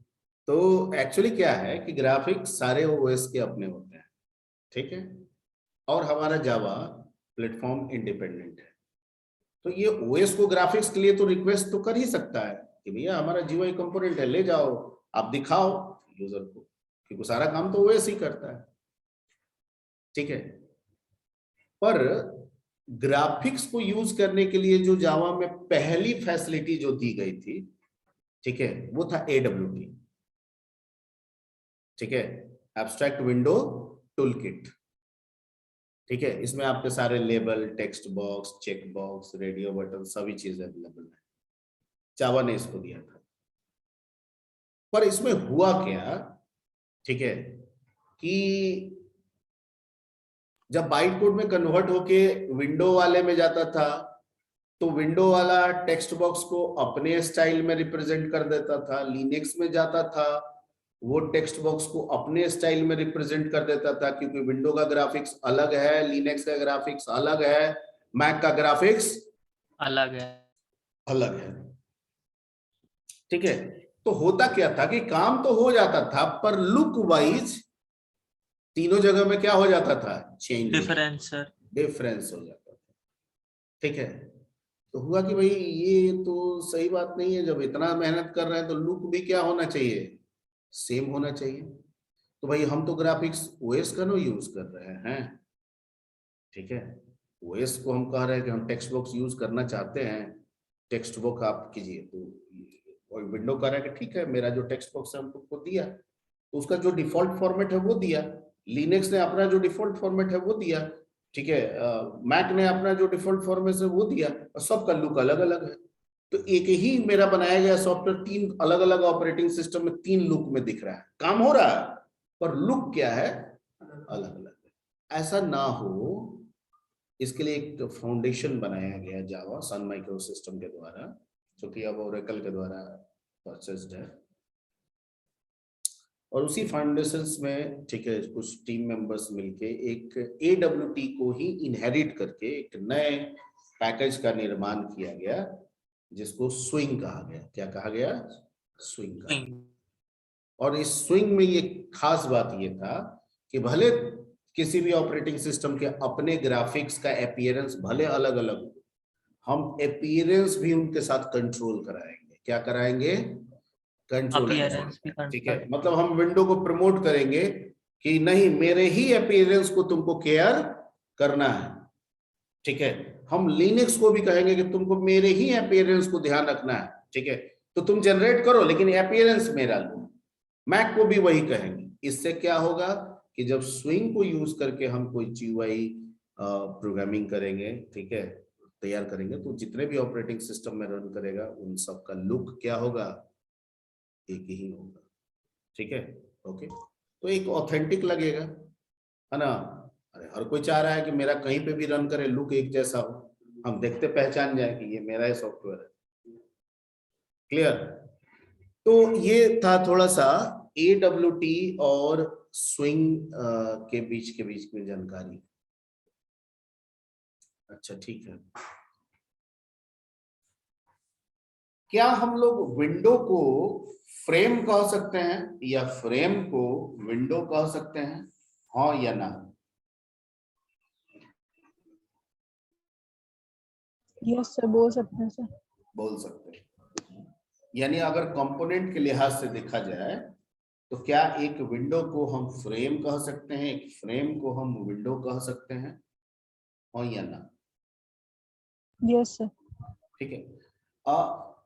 तो एक्चुअली क्या है कि ग्राफिक्स सारे ओएस के अपने होते हैं, ठीक है, और हमारा जावा प्लेटफॉर्म इंडिपेंडेंट है। तो ये ओएस को ग्राफिक्स के लिए तो रिक्वेस्ट तो कर ही सकता है कि भैया हमारा जीयूआई कंपोनेंट है, ले जाओ, आप दिखाओ यूजर को, क्योंकि सारा काम तो ओएस ही करता है, ठीक है। पर ग्राफिक्स को यूज करने के लिए जो जावा में पहली फैसिलिटी जो दी गई थी, ठीक है, वो था AWT, ठीक है, एब्स्ट्रैक्ट विंडो टूलकिट, ठीक है। इसमें आपके सारे label, text box, check box, radio button, सभी चीजें अवेलेबल है। जावा ने इसको दिया था। पर इसमें हुआ क्या, ठीक है, कि जब बाइट कोड में कन्वर्ट होके विंडो वाले में जाता था, तो विंडो वाला टेक्स्ट बॉक्स को अपने स्टाइल में रिप्रेजेंट कर देता था। लिनक्स में जाता था, वो टेक्स्ट बॉक्स को अपने स्टाइल में रिप्रेजेंट कर देता था, क्योंकि विंडो का ग्राफिक्स अलग है, लिनक्स का ग्राफिक्स अलग है, मैक का ग्राफिक्स अलग है। अलग है, ठीक है। तो होता क्या था कि काम तो हो जाता था, पर लुक वाइज तीनों जगह में क्या हो जाता था, चेंज, डिफरेंस सर। डिफरेंस हो जाता था, ठीक है। तो हुआ कि भाई ये तो सही बात नहीं है, जब इतना मेहनत कर रहे हैं तो लुक भी क्या होना चाहिए, सेम होना चाहिए। तो भाई हम तो ग्राफिक्स ओएस का नो यूज कर रहे हैं, ठीक है, ओएस को हम कह रहे हैं कि हम टेक्स्ट बॉक्स यूज करना चाहते हैं, टेक्स्ट बुक आप कीजिए तो और विंडो कह रहा है कि ठीक है मेरा जो टेक्स्ट बॉक्स है हमको दिया, तो उसका जो डिफॉल्ट फॉर्मेट है वो दिया, लिनक्स ने अपना जो डिफॉल्ट फॉर्मेट है वो दिया, ठीक है, मैक ने अपना जो डिफॉल्ट फॉर्मेट है वो दिया, और सबका लुक अलग अलग है। तो एक ही मेरा बनाया गया सॉफ्टवेयर 3 अलग अलग ऑपरेटिंग सिस्टम में 3 लुक में दिख रहा है, काम हो रहा है पर लुक क्या है, अलग अलग है। ऐसा ना हो इसके लिए एक फाउंडेशन बनाया गया जावा सन माइक्रो सिस्टम के द्वारा, जो कि अब ओरेकल के द्वारा परचेस्ड है, और उसी फाउंडेशंस में ठीक है कुछ टीम मेंबर्स मिलके एक AWT को ही इनहेरिट करके एक नए पैकेज का निर्माण किया गया जिसको स्विंग कहा गया। क्या कहा गया? स्विंग कहा गया। और इस स्विंग में ये खास बात ये था कि भले किसी भी ऑपरेटिंग सिस्टम के अपने ग्राफिक्स का अपीयरेंस भले अलग अलग हो, हम अपीयरेंस भी उनके साथ कंट्रोल कराएंगे। क्या कराएंगे? कंट्रोल। ठीक है, मतलब हम विंडो को प्रमोट करेंगे कि नहीं मेरे ही अपीयरेंस को तुमको केयर करना है। ठीक है, हम लिनक्स को भी कहेंगे कि तुमको मेरे ही अपीयरेंस को ध्यान रखना है। ठीक है, तो तुम जनरेट करो लेकिन अपीयरेंस मेरा लो। मैक को भी वही कहेंगे। इससे क्या होगा कि जब स्विंग को यूज करके हम कोई GUI प्रोग्रामिंग करेंगे, ठीक है, तैयार करेंगे, तो जितने भी ऑपरेटिंग सिस्टम में रन करेगा उन सब का लुक क्या होगा? एक ही होगा। ठीक है, ओके, तो एक ऑथेंटिक लगेगा, है ना। अरे हर कोई चाह रहा है कि मेरा कहीं पे भी रन करे लुक एक जैसा हो, हम देखते पहचान जाए कि ये मेरा ही सॉफ्टवेयर है। क्लियर? तो ये था थोड़ा सा AWT और स्विंग के बीच में जानकारी। अच्छा ठीक है, क्या हम लोग विंडो को फ्रेम कह सकते हैं या फ्रेम को विंडो कह सकते हैं? हाँ या ना? यस सर, बोल सकते हैं सर। बोल सकते हैं। यानी अगर कंपोनेंट के लिहाज से देखा जाए तो क्या एक विंडो को हम फ्रेम कह सकते हैं, एक फ्रेम को हम विंडो कह सकते हैं? हाँ या ना? Yes sir. ठीक है,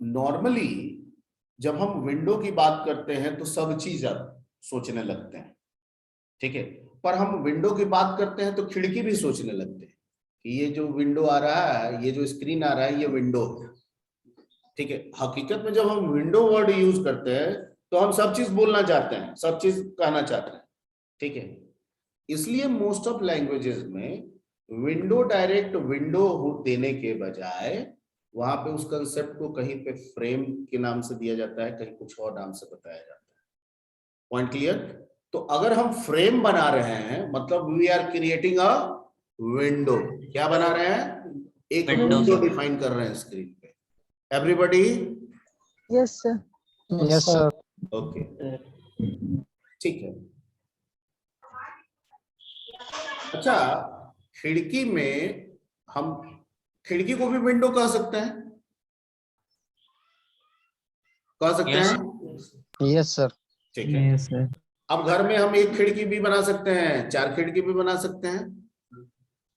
नॉर्मली जब हम विंडो की बात करते हैं तो सब चीज अब सोचने लगते हैं। ठीक है, पर हम विंडो की बात करते हैं तो खिड़की भी सोचने लगते हैं कि ये जो विंडो आ रहा है, ये जो स्क्रीन आ रहा है, ये विंडो है। ठीक है, हकीकत में जब हम विंडो वर्ड यूज करते हैं तो हम सब चीज बोलना चाहते हैं, सब चीज कहना चाहते हैं। ठीक है, इसलिए मोस्ट ऑफ लैंग्वेजेस में विंडो डायरेक्ट विंडो देने के बजाय वहां पे उस कंसेप्ट को कहीं पे फ्रेम के नाम से दिया जाता है, कहीं कुछ और नाम से बताया जाता है। Point clear? तो अगर हम फ्रेम बना रहे हैं मतलब we are creating a window. क्या बना रहे हैं? एक विंडो डिफाइन कर रहे हैं स्क्रीन पे। Everybody? Yes sir. Yes sir. Okay, ठीक है। अच्छा, खिड़की में हम खिड़की को भी विंडो कह सकते हैं? कह सकते हैं? Yes sir. ठीक है। अब घर में हम एक खिड़की भी बना सकते हैं, 4 खिड़की भी बना सकते हैं,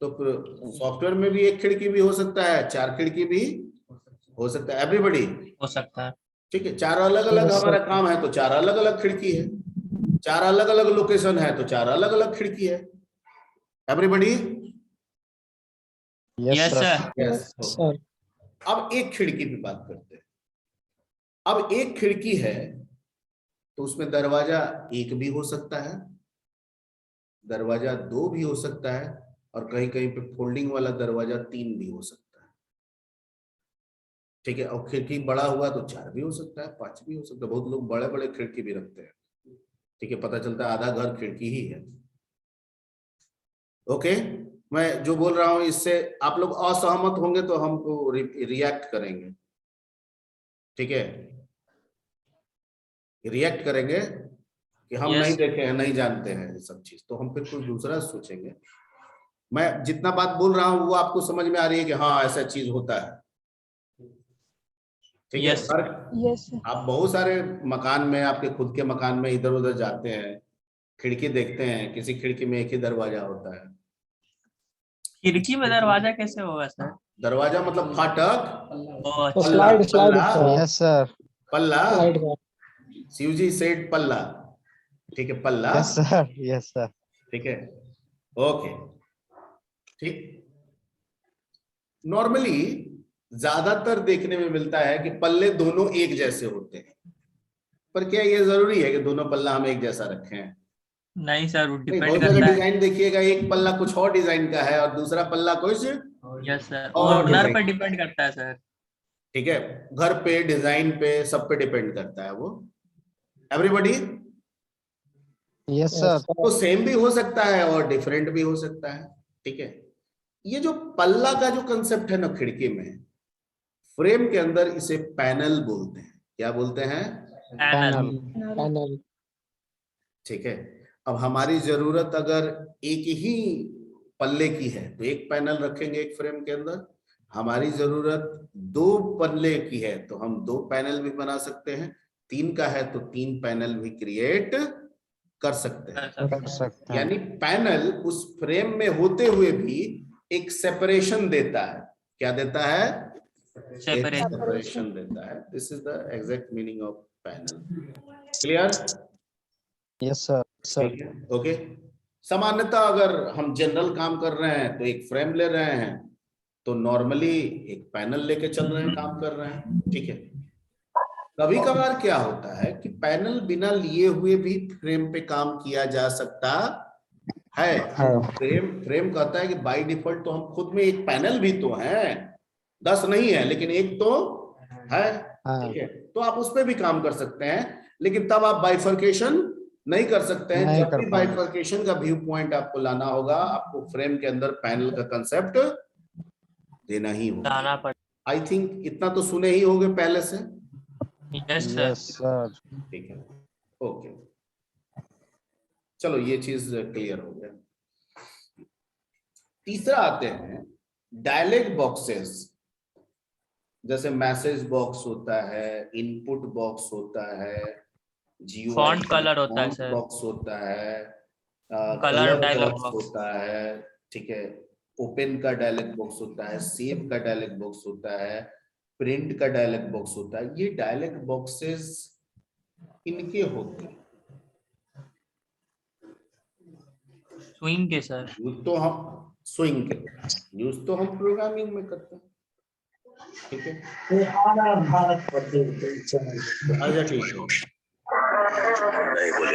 तो सॉफ्टवेयर में भी एक खिड़की भी हो सकता है, 4 खिड़की भी हो सकता है। एवरीबॉडी? हो सकता है। ठीक है, 4 अलग अलग हमारा काम है तो 4 अलग अलग खिड़की है, 4 अलग अलग लोकेशन है तो 4 अलग अलग खिड़की है। Everybody? Yes sir. Yes sir. अब एक खिड़की की बात करते हैं। अब एक खिड़की है तो उसमें दरवाजा 1 भी हो सकता है, दरवाजा 2 भी हो सकता है, और कहीं कहीं पे फोल्डिंग वाला दरवाजा 3 भी हो सकता है। ठीक है, और खिड़की बड़ा हुआ तो 4 भी हो सकता है, 5 भी हो सकता है। बहुत लोग बड़े बड़े खिड़की भी रखते हैं। ठीक है, पता चलता है आधा घर खिड़की ही है। ओके, मैं जो बोल रहा हूं इससे आप लोग असहमत होंगे तो हमको रिएक्ट करेंगे। ठीक है, रिएक्ट करेंगे कि हम नहीं देखे हैं, नहीं जानते हैं ये सब चीज, तो हम फिर कुछ दूसरा सोचेंगे। मैं जितना बात बोल रहा हूं वो आपको समझ में आ रही है कि हाँ ऐसा चीज होता है? ठीक है, यस सर। आप बहुत सारे मकान में, आपके खुद के मकान में इधर उधर जाते हैं, खिड़की देखते हैं, किसी खिड़की में एक ही दरवाजा होता है। खिड़की में दरवाजा कैसे होगा सर? दरवाजा मतलब फाटक, ओ, तो अच्छा। स्लाइड स्लाइड पल्ला, यस सर, पल्ला, स्लाइड का शिवजी सेड पल्ला, ठीक है, पल्ला, यस सर, यस सर। ठीक है, ओके, ठीक। नॉर्मली ज्यादातर देखने में मिलता है कि पल्ले दोनों एक जैसे होते हैं, पर क्या ये जरूरी है कि दोनों पल्ला हम एक जैसा रखें? नहीं सर, वो नहीं, डिपेंड बहुत जगह करता है। डिजाइन देखिएगा, एक पल्ला कुछ और डिजाइन का है और दूसरा पल्ला कुछ यस सर, और ओनर डिजाइन पे का डिपेंड है। करता है सर। ठीक है, घर पे, डिजाइन पे, सब पे डिपेंड करता है वो। एवरीबॉडी, यस सर, तो सेम भी हो सकता है और डिफरेंट भी हो सकता है। ठीक है, ये जो पल्ला का जो कंसेप्ट है ना खिड़की में, फ्रेम के अंदर इसे पैनल बोलते हैं। क्या बोलते हैं? पैनल। पैनल। ठीक है, अब हमारी जरूरत अगर एक ही पल्ले की है तो एक पैनल रखेंगे एक फ्रेम के अंदर। हमारी जरूरत 2 पल्ले की है तो हम 2 पैनल भी बना सकते हैं। 3 का है तो 3 पैनल भी क्रिएट कर सकते हैं। कर सकते हैं। यानी पैनल उस फ्रेम में होते हुए भी एक सेपरेशन देता है। क्या देता है? सेपरेशन। सेपरेशन देता है। This is the exact meaning of panel. Clear? Yes sir, sir. ठीक है, ओके। सामान्यतः अगर हम जनरल काम कर रहे हैं तो एक फ्रेम ले रहे हैं, तो नॉर्मली एक पैनल लेके चल रहे हैं, काम कर रहे हैं। ठीक है, कभी कभार क्या होता है कि पैनल बिना लिए हुए भी फ्रेम पे काम किया जा सकता है। फ्रेम कहता है कि बाय डिफॉल्ट तो हम खुद में एक पैनल भी तो है, 10 नहीं है लेकिन एक तो है। ठीक है, तो आप उस पर भी काम कर सकते हैं, लेकिन तब आप बाइफर्केशन नहीं कर सकते हैं। नहीं जब कर भी पाएंगे। बाइफर्केशन का व्यू पॉइंट आपको लाना होगा, आपको फ्रेम के अंदर पैनल का कंसेप्ट देना ही होगा। जाना पड़ेगा। आई थिंक इतना तो सुने ही होंगे पहले से। Yes sir. Yes sir. ठीक है, ओके, चलो ये चीज क्लियर हो गया। तीसरा आते हैं डायलॉग बॉक्सेस। जैसे मैसेज बॉक्स होता है, इनपुट बॉक्स होता है, GUI फॉन्ट कलर होता है सर। बॉक्स होता है, colour colour dialog box box. होता है। ठीक है, ओपन का डायलॉग बॉक्स होता है, सेव का डायलॉग बॉक्स होता है, प्रिंट का डायलॉग बॉक्स होता है। ये डायलॉग बॉक्सेस इनके होते हैं। स्विंग के सर। यूज तो हम स्विंग के, यूज तो हम प्रोग्रामिंग में करते हैं। ठीक है, अच्छा ठीक है।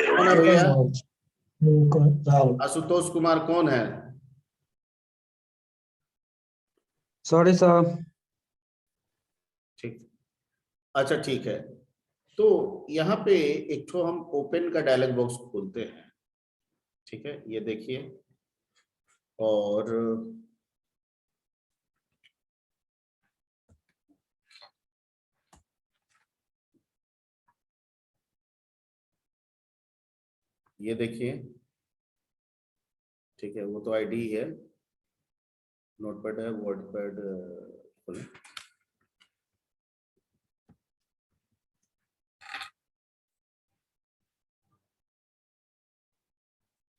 कौन है भैया? आशुतोष कुमार कौन है? Sorry sir. ठीक, अच्छा ठीक है। तो यहाँ पे एक तो हम ओपन का डायलॉग बॉक्स खोलते हैं। ठीक है, ये देखिए, और ये देखिए, ठीक है, वो तो आईडी है, नोटपैड है, वर्डपैड खोलें।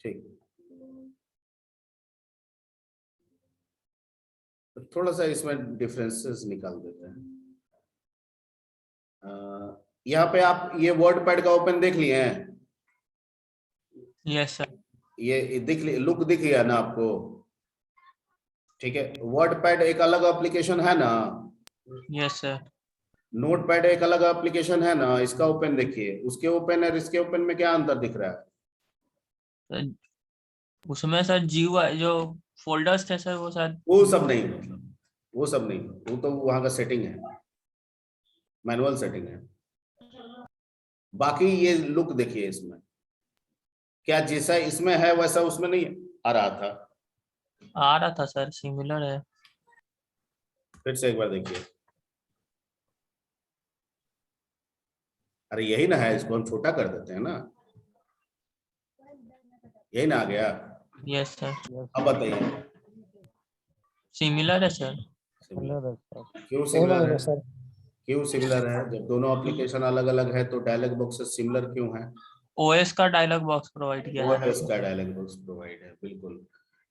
ठीक, तो थोड़ा सा इसमें डिफरेंसेस निकाल देते हैं। यहाँ पे आप ये वर्डपैड का ओपन देख लिए हैं? Yes sir. ये दिख लुक दिख गया ना आपको? ठीक है, वर्डपैड एक अलग एप्लीकेशन है ना, यस सर। नोटपैड एक अलग एप्लीकेशन है ना। इसका ओपन देखिए, उसके ओपन और इसके ओपन में क्या अंतर दिख रहा है? उसमें सर GUI जो फोल्डर्स थे सर, वो शायद वो सब नहीं, मतलब वो सब नहीं, वो तो वहां का सेटिंग है, मैनुअल सेटिंग है। बाकी ये लुक देखिए, इसमें क्या जैसा इसमें है वैसा उसमें नहीं आ रहा था? आ रहा था सर, सिमिलर है। फिर से एक बार देखिए। अरे यही ना है, इसको हम छोटा कर देते हैं ना, यही ना आ गया। Yes sir. अब बताइए, सिमिलर है सर। क्यों सिमिलर है? क्यों सिमिलर है? जब दोनों एप्लीकेशन अलग अलग है तो डायलॉग बॉक्सेस सिमिलर क्यों है? OS का डायलॉग बॉक्स प्रोवाइड किया है। OS का डायलॉग बॉक्स प्रोवाइड है, बिल्कुल।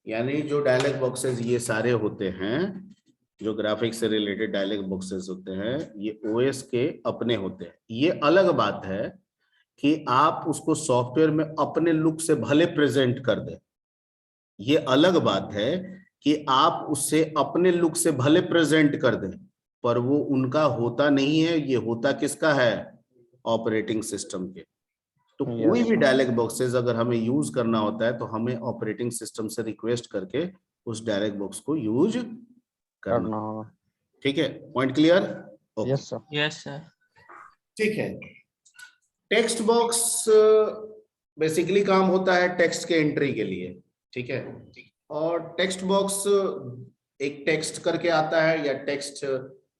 यानी जो डायलॉग बॉक्सेस ये सारे होते हैं, जो ग्राफिक्स से रिलेटेड डायलॉग बॉक्सेस होते हैं ये ओएस के अपने होते हैं। ये अलग बात है कि आप उसको सॉफ्टवेयर में अपने लुक से भले प्रेजेंट कर दें, ये अलग बात है कि आप उससे अपने लुक से भले प्रेजेंट कर दें, पर वो उनका होता नहीं है, ये होता किसका है, ऑपरेटिंग सिस्टम के। तो कोई भी डायलॉग बॉक्सेस अगर हमें यूज करना होता है तो हमें ऑपरेटिंग सिस्टम से रिक्वेस्ट करके उस डायलॉग बॉक्स को यूज करना होगा। ठीक है, point clear? Yes sir. Yes sir. ठीक है, टेक्स्ट बॉक्स बेसिकली काम होता है टेक्स्ट के एंट्री के लिए। ठीक है, और टेक्स्ट बॉक्स एक टेक्स्ट करके आता है, या टेक्स्ट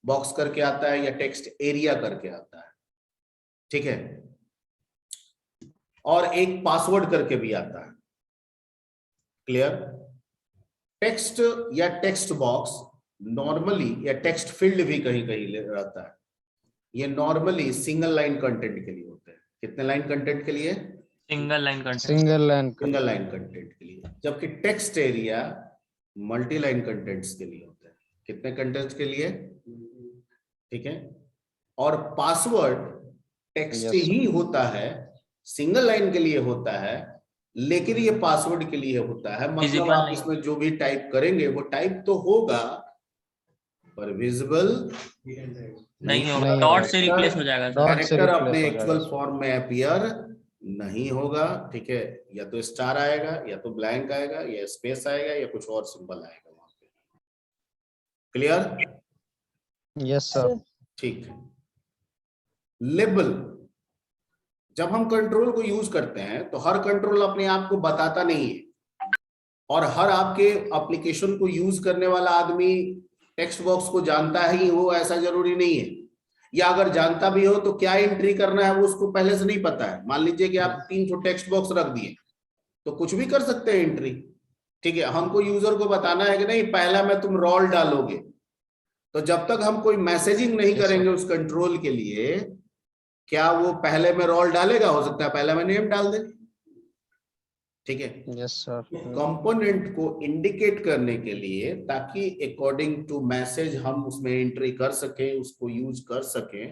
बॉक्स करके आता है, या टेक्स्ट एरिया करके आता है। ठीक है, और एक पासवर्ड करके भी आता है। क्लियर? टेक्स्ट या टेक्स्ट बॉक्स नॉर्मली, या टेक्स्ट फील्ड भी कहीं कहीं रहता है, ये नॉर्मली सिंगल लाइन कंटेंट के लिए होते हैं। कितने लाइन कंटेंट के लिए? Single line content. Single line content के लिए। जबकि text area multi line contents के लिए होता है। कितने कंटेंट्स के लिए? ठीक है, और पासवर्ड टेक्स्ट ही होता है, सिंगल लाइन के लिए होता है, लेकिन ये पासवर्ड के लिए होता है। मतलब आप इसमें जो भी टाइप करेंगे वो टाइप तो होगा, पर विजिबल नहीं होगा, डॉट से रिप्लेस हो जाएगा सर। कैरेक्टर अपने एक्चुअल फॉर्म में अपीयर नहीं होगा। ठीक है, या तो स्टार आएगा, या तो ब्लैंक आएगा, या स्पेस आएगा, या कुछ और सिंबल आएगा वहां पे। क्लियर? Yes sir. ठीक। लेबल, जब हम कंट्रोल को यूज करते हैं तो हर कंट्रोल अपने आप को बताता नहीं है, और हर आपके एप्लीकेशन को यूज करने वाला आदमी टेक्स्ट बॉक्स को जानता ही हो ऐसा जरूरी नहीं है, या अगर जानता भी हो तो क्या एंट्री करना है वो उसको पहले से नहीं पता है। मान लीजिए कि आप 3 टेक्स्ट बॉक्स रख दिए तो कुछ भी कर सकते हैं एंट्री। ठीक है, हमको यूजर को बताना है कि नहीं पहला में तुम रोल डालोगे, तो जब तक हम कोई मैसेजिंग नहीं करेंगे उस कंट्रोल के लिए, क्या वो पहले में रोल डालेगा? हो सकता है पहले में नेम डाल दे। ठीक है, यस सर। कंपोनेंट को इंडिकेट करने के लिए, ताकि अकॉर्डिंग टू मैसेज हम उसमें एंट्री कर सके, उसको यूज कर सके,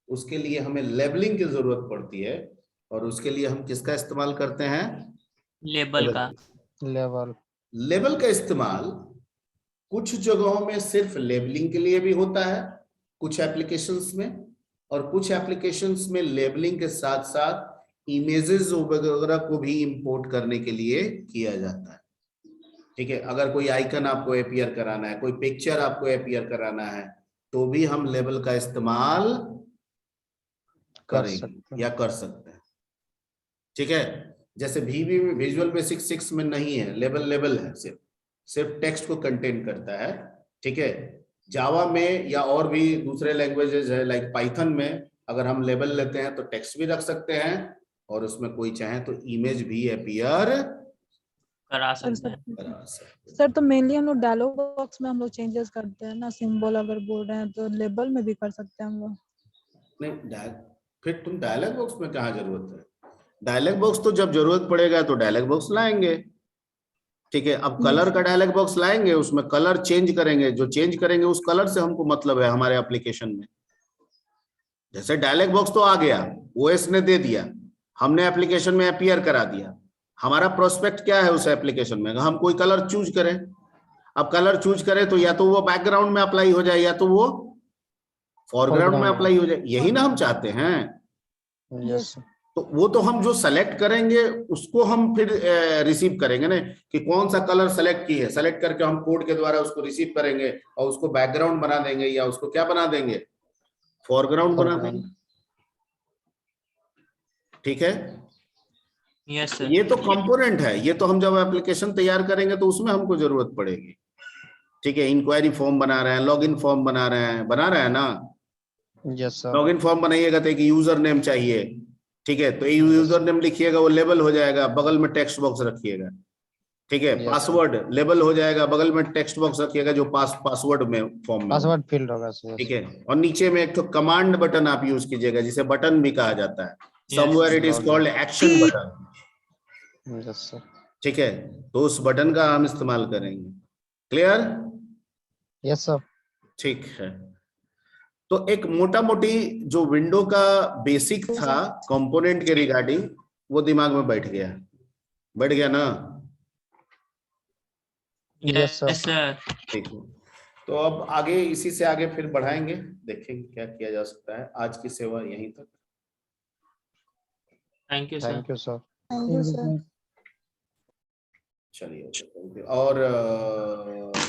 उसके लिए हमें लेबलिंग की जरूरत पड़ती है। और उसके लिए हम किसका इस्तेमाल करते हैं? लेबल का। लेबल का इस्तेमाल कुछ जगहों में सिर्फ लेबलिंग के लिए भी होता है, कुछ एप्लीकेशंस में, और कुछ एप्लीकेशंस में लेबलिंग के साथ साथ इमेजेस वगैरह को भी इंपोर्ट करने के लिए किया जाता है। ठीक है, अगर कोई आइकन आपको अपीयर कराना है, कोई पिक्चर आपको अपीयर कराना है, तो भी हम लेबल का इस्तेमाल करेंगे या कर सकते हैं। ठीक है, जैसे VB में विजुअल बेसिक 6 में नहीं है लेबल, लेबल है सिर्फ टेक्स्ट को कंटेन करता है। ठीक है, जावा में या और भी दूसरे लैंग्वेजेस है लाइक पाइथन में, अगर हम लेबल लेते हैं तो टेक्स्ट भी रख सकते हैं, और उसमें कोई चाहे तो इमेज भी अपीयर करा सकते हैं। सर तो मेनली हम लोग डायलॉग बॉक्स में हम लोग चेंजेस करते हैं ना, सिंबल अगर बोल रहे हैं तो लेबल में भी कर सकते हैं हम लोग। नहीं, फिर तुम डायलॉग बॉक्स में कहाँ जरूरत है? डायलॉग बॉक्स तो जब जरूरत पड़ेगा तो डायलॉग बॉक्स लाएंगे। ठीक है, अब कलर का डायलॉग बॉक्स लाएंगे, उसमें कलर चेंज करेंगे, जो चेंज करेंगे उस कलर से हमको मतलब है हमारे एप्लीकेशन में। जैसे डायलॉग बॉक्स तो आ गया, ओएस ने दे दिया, हमने एप्लीकेशन में अपीयर करा दिया, हमारा प्रोस्पेक्ट क्या है उस एप्लीकेशन में? हम कोई कलर चूज करें। अब कलर चूज करें तो या तो वो बैकग्राउंड में अप्लाई हो जाए, या तो वो फोरग्राउंड में अप्लाई हो जाए, यही ना हम चाहते हैं। यस। तो वो तो हम जो सेलेक्ट करेंगे उसको हम फिर रिसीव करेंगे ना, कि कौन सा कलर सेलेक्ट की है, सेलेक्ट करके हम कोड के द्वारा उसको रिसीव करेंगे और उसको बैकग्राउंड बना देंगे, या उसको क्या बना देंगे, फोरग्राउंड बना देंगे। ठीक है, यस सर। ये तो कंपोनेंट है, ये तो हम जब एप्लीकेशन तैयार करेंगे तो उसमें हमको जरूरत पड़ेगी। ठीक है, इंक्वायरी फॉर्म बना रहे हैं, लॉगिन फॉर्म बना रहे हैं ना? Yes sir. लॉगिन फॉर्म बनाइएगा तो एक यूजर नेम चाहिए। ठीक है, तो यूजर नेम लिखिएगा, वो लेबल हो जाएगा, बगल में टेक्स्ट बॉक्स रखिएगा। ठीक है, पासवर्ड लेबल हो जाएगा, बगल में टेक्स्ट बॉक्स रखिएगा जो पासवर्ड में फॉर्म में पासवर्ड फील्ड होगा सर। ठीक है, और नीचे में एक तो कमांड बटन आप यूज कीजिएगा, जिसे बटन भी कहा जाता है, somewhere it is called action button. Yes sir. ठीक है, तो उस बटन का हम इस्तेमाल करेंगे। क्लियर? Yes sir. ठीक है, तो एक मोटा मोटी जो विंडो का बेसिक था कंपोनेंट के रिगार्डिंग वो दिमाग में बैठ गया ना? Yes yes sir. सर। ठीक है, तो अब आगे इसी से आगे फिर बढ़ाएंगे, देखेंगे क्या किया जा सकता है। आज की सेवा यहीं तक। Thank you sir. Thank you sir. Thank you sir. चलिए, और